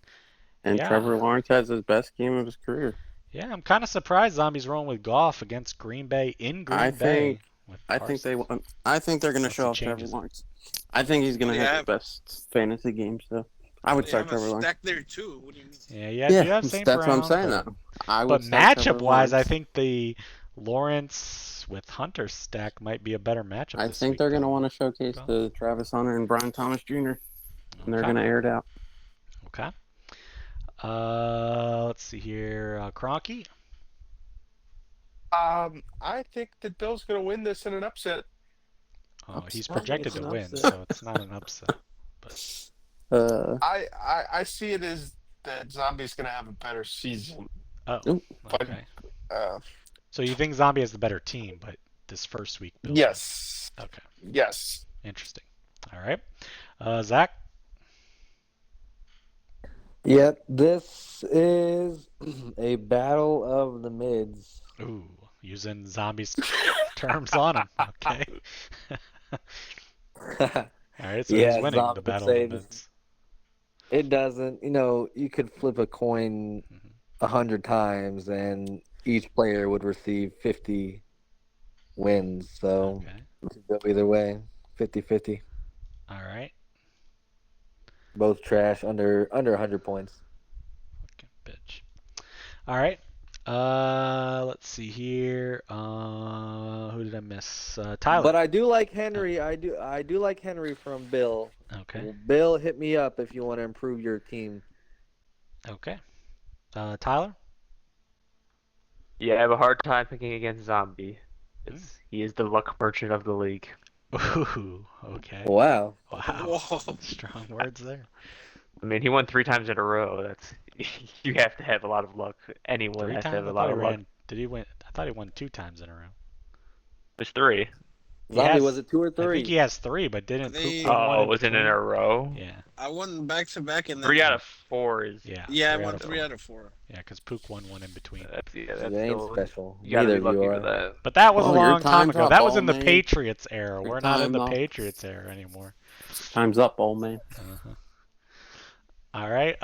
and Yeah. Trevor Lawrence has his best game of his career. Yeah, I'm kind of surprised Zombies rolling with Goff against Green Bay in I Green Bay think. with I think they Parsons. want. I think they're gonna Unless he show off Trevor changes it. Lawrence. I think he's gonna They have the have best fantasy game. So I would they start have a Trevor Lawrence. stack there too. What do you mean? Yeah, yeah, Yeah, you have St. that's what I'm Brown, saying. but I would but start Trevor matchup-wise, I Lawrence. think the Lawrence with Hunter stack might be a better matchup I this think week they're going to than want to showcase Goff. the Travis Hunter and Brian Thomas Jr. and they're Okay. going to air it out. Okay. Let's see here. Cronky. I think that Bill's going to win this in an upset. Oh, he's I don't think projected it's to an win, upset. so it's not an upset. But I see it as that Zombie's going to have a better season. oh, Oop. But okay. uh, So you think Zombie has the better team, but this first week, Bill. yes, Okay. yes. Interesting. All right. Zach. Yep, this is a battle of the mids. Ooh, using Zombies terms on him. Okay. All right. So who's Yeah, winning the Zombie would battle of say the this. mids? It doesn't. You could flip a coin Mhm. 100 times, and each player would receive 50 wins. So Okay. it could go either way, 50-50. All right. Both trash under 100 points. Fucking bitch. All right. Let's see here. Who did I miss? Tyler. But I do like Henry. I do like Henry from Bill. Okay. Bill, hit me up if you want to improve your team. Okay. Tyler. Yeah, I have a hard time picking against Zombie. He is the luck merchant of the league. Ooh. Okay. Wow. Wow. Whoa. Strong words there. I mean, he won 3 times in a row. That's you have to have a lot of luck. Anyone Three has to times. have I a thought lot he of luck. ran. Did he win? I thought he won 2 times in a row. There's 3. He Zombie, has- was it 2 or I think he 3? has 3, but didn't They- Poop win one Oh, in was it in between? a row? Yeah. I won back to back, and then 3 out of 4 is. Yeah. yeah, I 3 out won of 3 4. out of 4. Yeah, because Pook won one in between. That's You that's ain't still. special. You gotta Neither be of you lucky are. with that. But that was a Oh, your long time time's ago. up, That was old in the man. Patriots era. Your We're not in time the up. Patriots era anymore. Time's up, old man. Uh-huh. All right.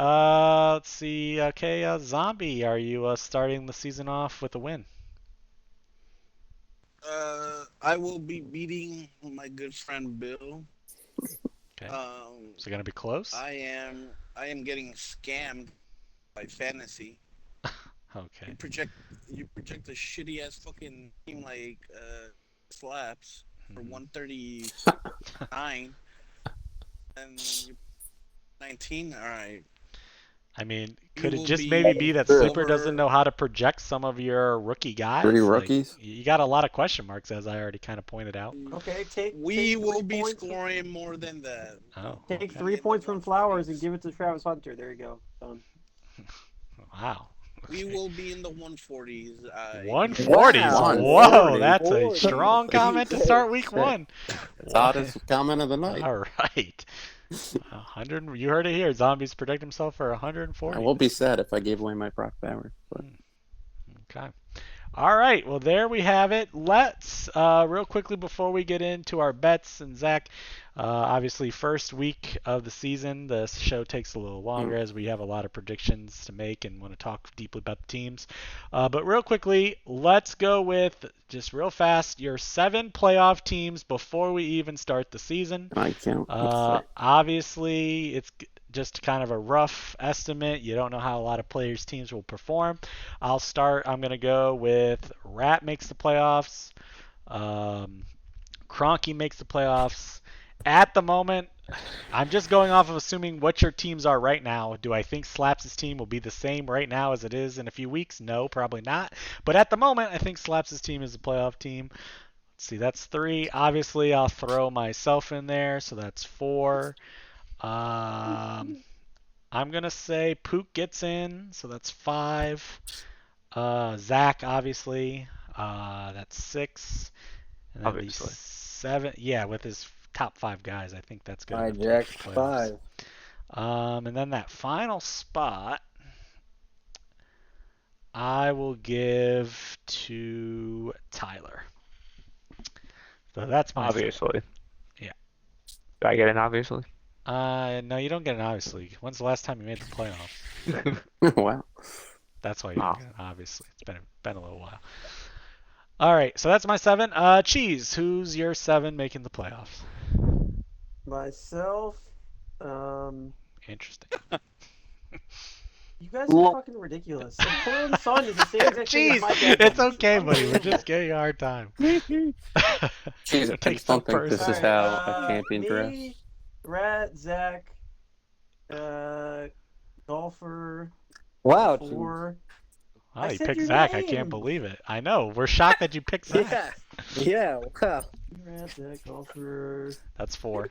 Let's see. Okay, Zombie, are you starting the season off with a win? I will be beating my good friend Bill. Okay. Um, Is it gonna be close? I am getting scammed by fantasy. Okay. You project a shitty ass fucking team like slaps for Mhm. 139 and you 19. All right. I mean, You could it will just be maybe be that Sure. Super doesn't know how to project some of your rookie guys? 3 Like, rookies. you got a lot of question marks, as I already kind of pointed out. Okay, take We take will 3 be points. scoring more than that. Oh, Take okay. 3 points from Flowers and give it to Travis Hunter. There you go. Done. Wow. We Okay. will be in the 140s. 140s. Wow. Whoa, that's a 140s. strong comment to start week one. It's hottest comment of the night. All right. 100. You heard it here. Zombies protect himself for I 140. will be sad if I gave away my Brock Bowers. But Okay. All right. Well, there we have it. Let's real quickly before we get into our bets and Zach. Obviously, first week of the season, the show takes a little longer as we have a lot of predictions to make and want to talk deeply about the teams. But real quickly, let's go with just real fast your 7 playoff teams before we even start the season. can I count? Let's see. Obviously, it's just kind of a rough estimate. You don't know how a lot of players' teams will perform. I'll start. I'm going to go with Rat makes the playoffs. Kroenke makes the playoffs. At the moment, I'm just going off of assuming what your teams are right now. Do I think Slaps' team will be the same right now as it is in a few weeks? No, probably not. But at the moment, I think Slaps' team is a playoff team. Let's see, that's 3. Obviously, I'll throw myself in there, so that's 4. I'm going to say Pook gets in, so that's 5. Zach, obviously, that's 6. And then Obviously. the 7, yeah, with his top 5 guys, I think that's good All right, enough to Jack, make the playoffs. 5. And then that final spot, I will give to Tyler. So that's my 7. Obviously. Yeah. Do I get an obviously? No, you don't get an obviously. When's the last time you made the playoffs? Wow. That's why you don't get an obviously. It's been a little while. All right, so that's my 7. Cheese, who's your 7 making the playoffs? Myself. Interesting. You guys are fucking ridiculous. And Killer and Son is the same exact thing as Jeez, my bad it's ones. okay, buddy. We're Unbelievable. just giving you a hard time. Jeez, I It takes just so don't think this is personal. Alright, how a champion me, drafts. Rat, Zach, Golfer, Wow, 4. Oh, you said picked your Zach. I can't name. believe it. I know. We're shocked that you picked Zach. Yeah, wow. Rat, Zach, Golfer, That's 4.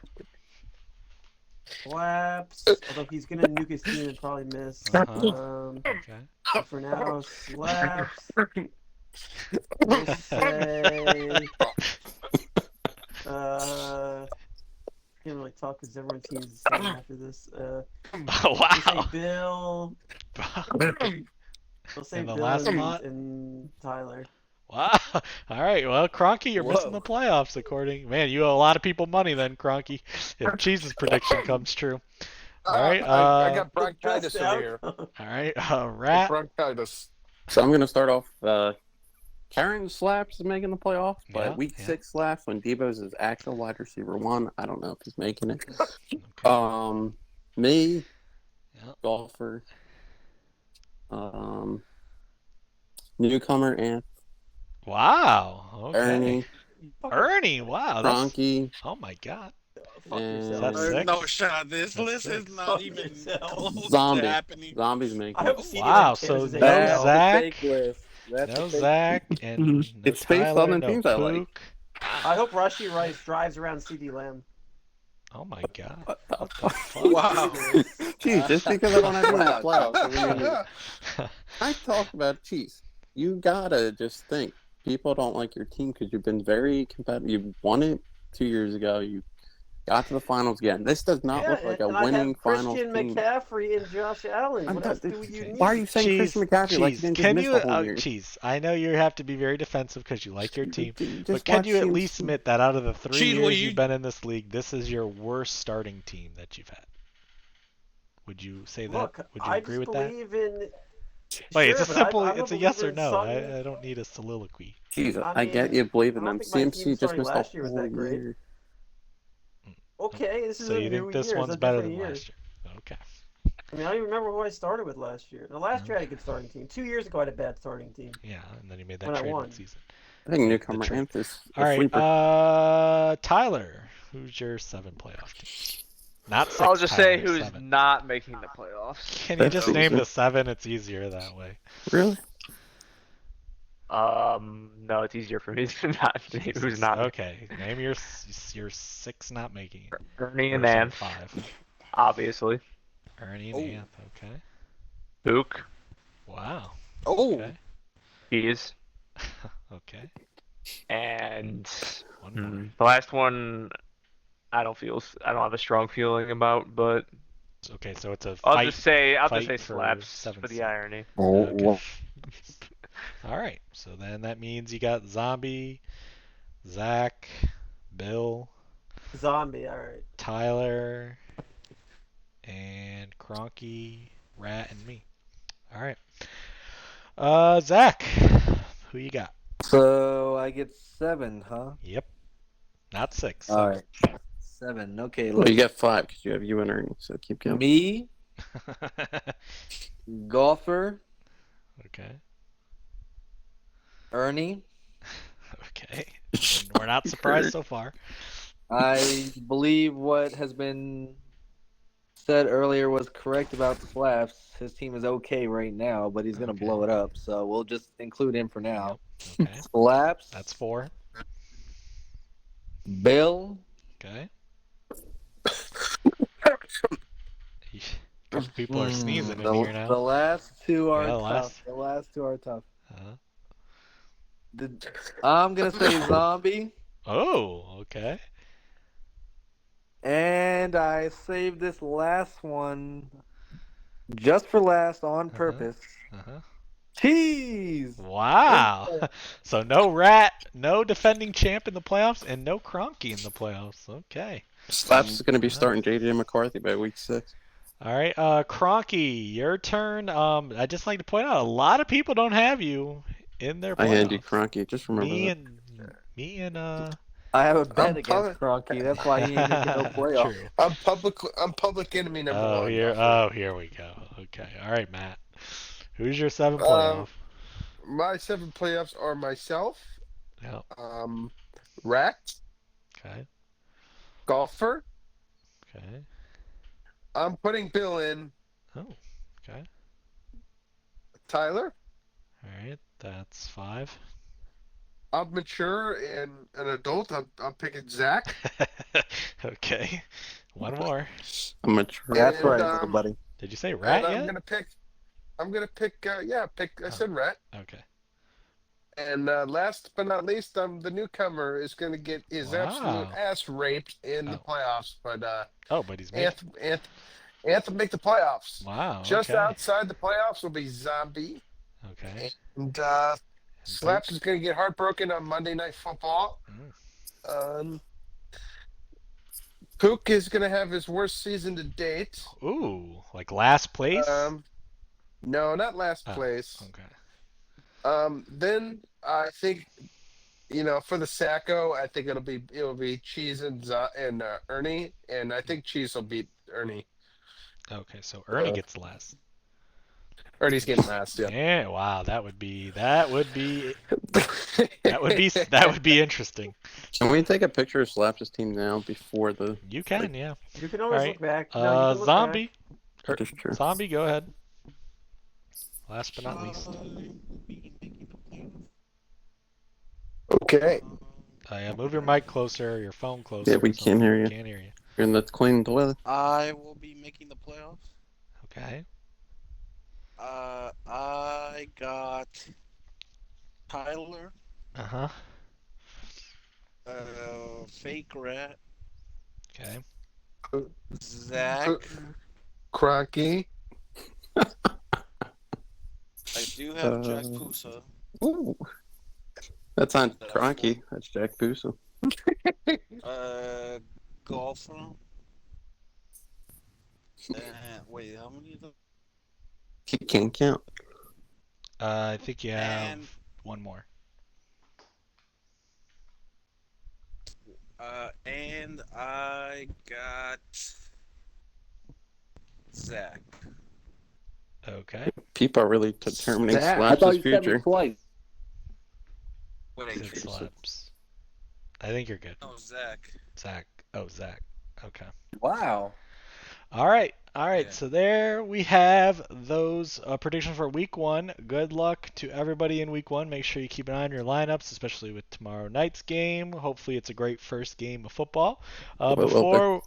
Slaps. Although he's gonna nuke his team and probably miss. Okay. But for now, Slaps. We'll say. Can't really talk because everyone's team's the same after this. Oh, We'll say wow. Bill. We'll say In the Bill last and, spot? and Tyler. Wow. All right. Well, Kroenke, you're missing Whoa. the playoffs, according. Man, you owe a lot of people money then, Kroenke, if Cheese's prediction comes true. All right. I got bronchitis Best over here. outcome. All right. Rat. Bronchitis. So I'm going to start off. Karen Slaps is making the playoff, but Yeah, week yeah. 6 Slaps when Debo's his actual wide receiver 1. I don't know if he's making it. Okay. Me, Yep. Golfer, newcomer Anth, Wow. Okay. Ernie, Ernie. Wow. That's. Cronky, Oh my God. Fuck and yourself. Is that six? No, Sean, this That's list is 6. not Fuck even yourself. close Zombie. to happening. Zombie's making I it. hope CD Wow, Lamb so cares no as That's hell. Zach. the fake list. That's No the fake Zach and no It's based on Tyler, the no teams I like. Pook. I hope Rushy Rice drives around CD Lamb. Oh my God. What the What the fuck? fuck? Wow. Jeez, just because I don't have him in the Wow. playoffs. So we're gonna... I talk about cheese. You gotta just think. People don't like your team because you've been very competitive. You won it 2 years ago. You got to the finals again. This does not look like a and I winning have finals Christian team. McCaffrey and Josh Allen. What else do you need? Why are you saying Cheese, Christian McCaffrey like you didn't just can miss you, the whole year? Cheese, I know you have to be very defensive because you like your team, Just but can watch you at teams- least admit that out of the 3 Cheese, will years you- you've been in this league, this is your worst starting team that you've had? Would you say that? Look, Would you I agree just with that? believe in. Wait, Sure, it's a but simple, I'm it's a yes believer or in no. Son. I don't need a soliloquy. Jeez, I I get mean, you believe in I don't them. think my team CMC just starting missed last the year was whole that great. year. Okay, this is So a you new think this year. one's it's a better different than year. last year? Okay. I mean, I don't even remember who I started with last year. The last year I had a good starting team. 2 years ago I had a bad starting team. Yeah, and then you made that When I trade won. that season. I think The newcomer trade. Anth is All a right, sleeper. Tyler, who's your 7 playoff team? Not 6. I'll just say Tyler, who's 7. not making the playoffs. Can you That's just name easy. the 7? It's easier that way. Really? No, it's easier for me to not name who's not. Okay, name your 6 not making it. Ernie and Or sorry, Anth, 5. obviously. Ernie and Oh. Anth. Okay. Book, Wow. Oh, Okay. Keys, Okay. and One more. the last one I don't have a strong feeling about, but Okay, so it's a I'll fight. just say fight for slaps 7 for the seed. irony. Okay. All right. So then that means you got Zombie, Zach, Bill, Zombie, alright. Tyler, and Kroenke, Rat, and me. All right. Zach, who you got? So I get 7, huh? Yep. Not 6. All right. 7. Okay, Well, look. you got 5 because you have you and Ernie, so keep going. Me, Golfer, Okay. Ernie, Okay. We're not surprised so far. I believe what has been said earlier was correct about Slaps. His team is okay right now, but he's gonna Okay. blow it up. So we'll just include him for now. Yep. Okay. Slaps. That's 4. Bill. Okay. A couple people are sneezing in here now. The last two are Yeah, tough. The last two are tough. Uh-huh. I'm gonna say Zombie. Oh, okay. And I saved this last one just for last on purpose. Uh-huh. Cheese! Wow. So no Rat, no defending champ in the playoffs, and no Cronky in the playoffs. Okay. Slaps is going to be starting J.J. McCarthy by week 6. All right, Cronky, your turn. I just like to point out a lot of people don't have you in their I hand you playoffs. Cronky. Just remember Me that. and me and I have a bet I'm against Cronky. That's why he ain't making no playoffs. True. I'm public enemy number Oh, one. here we go. Okay. All right, Matt. Who's your 7 Um, playoff? My 7 playoffs are myself, Yep. Rat, Okay. Golfer. Okay. I'm putting Bill in. Oh. Okay. Tyler. All right. That's 5. I'm mature and an adult. I'm picking Zach. Okay. One more. I'm mature. That's And, right, little buddy. Did you say And Rat I'm yet? gonna pick. I said Rat. Okay. And last but not least, the newcomer is going to get his absolute Wow. ass raped in the Oh. playoffs. But Oh, but he's making. Anthem make the playoffs. Wow. Just Okay. outside the playoffs will be Zombie. Okay. And Slaps is going to get heartbroken on Monday Night Football. Pook is going to have his worst season to date. Ooh, like last place? No, not last place. Okay. Then I think, for the Sacco, I think it'll be Cheese and Ernie, and I think Cheese will beat Ernie. Okay, so Ernie gets last. Ernie's getting last, yeah. Yeah, wow, that would be interesting. Can we take a picture of Slaps' team now before the... You can, yeah. You can always All look back. No, you can look Zombie. That is true. Zombie, go ahead. Last but not least. Okay. Yeah, move your mic closer, your phone closer. Yeah, we can't hear you. Can't hear you. You're in the clean toilet. I will be making the playoffs. Okay. I got Tyler, Uh-huh. Fake Rat, Okay. Zach. Cronky. I do have Jack Pusa. Ooh. That's not Cronky. That's Jack Pusa. Golfer. Wait, how many of them? He can't count. I think you have And- one more. And I got Zach. Okay. People are really determining I Slaps' thought you said me future. twice. Wait, It slaps. I think you're good. no, Zach. Zach. Oh, Zach. Okay. Wow. All right. Yeah. So there we have those predictions for week 1. Good luck to everybody in week 1. Make sure you keep an eye on your lineups, especially with tomorrow night's game. Hopefully it's a great first game of football. Will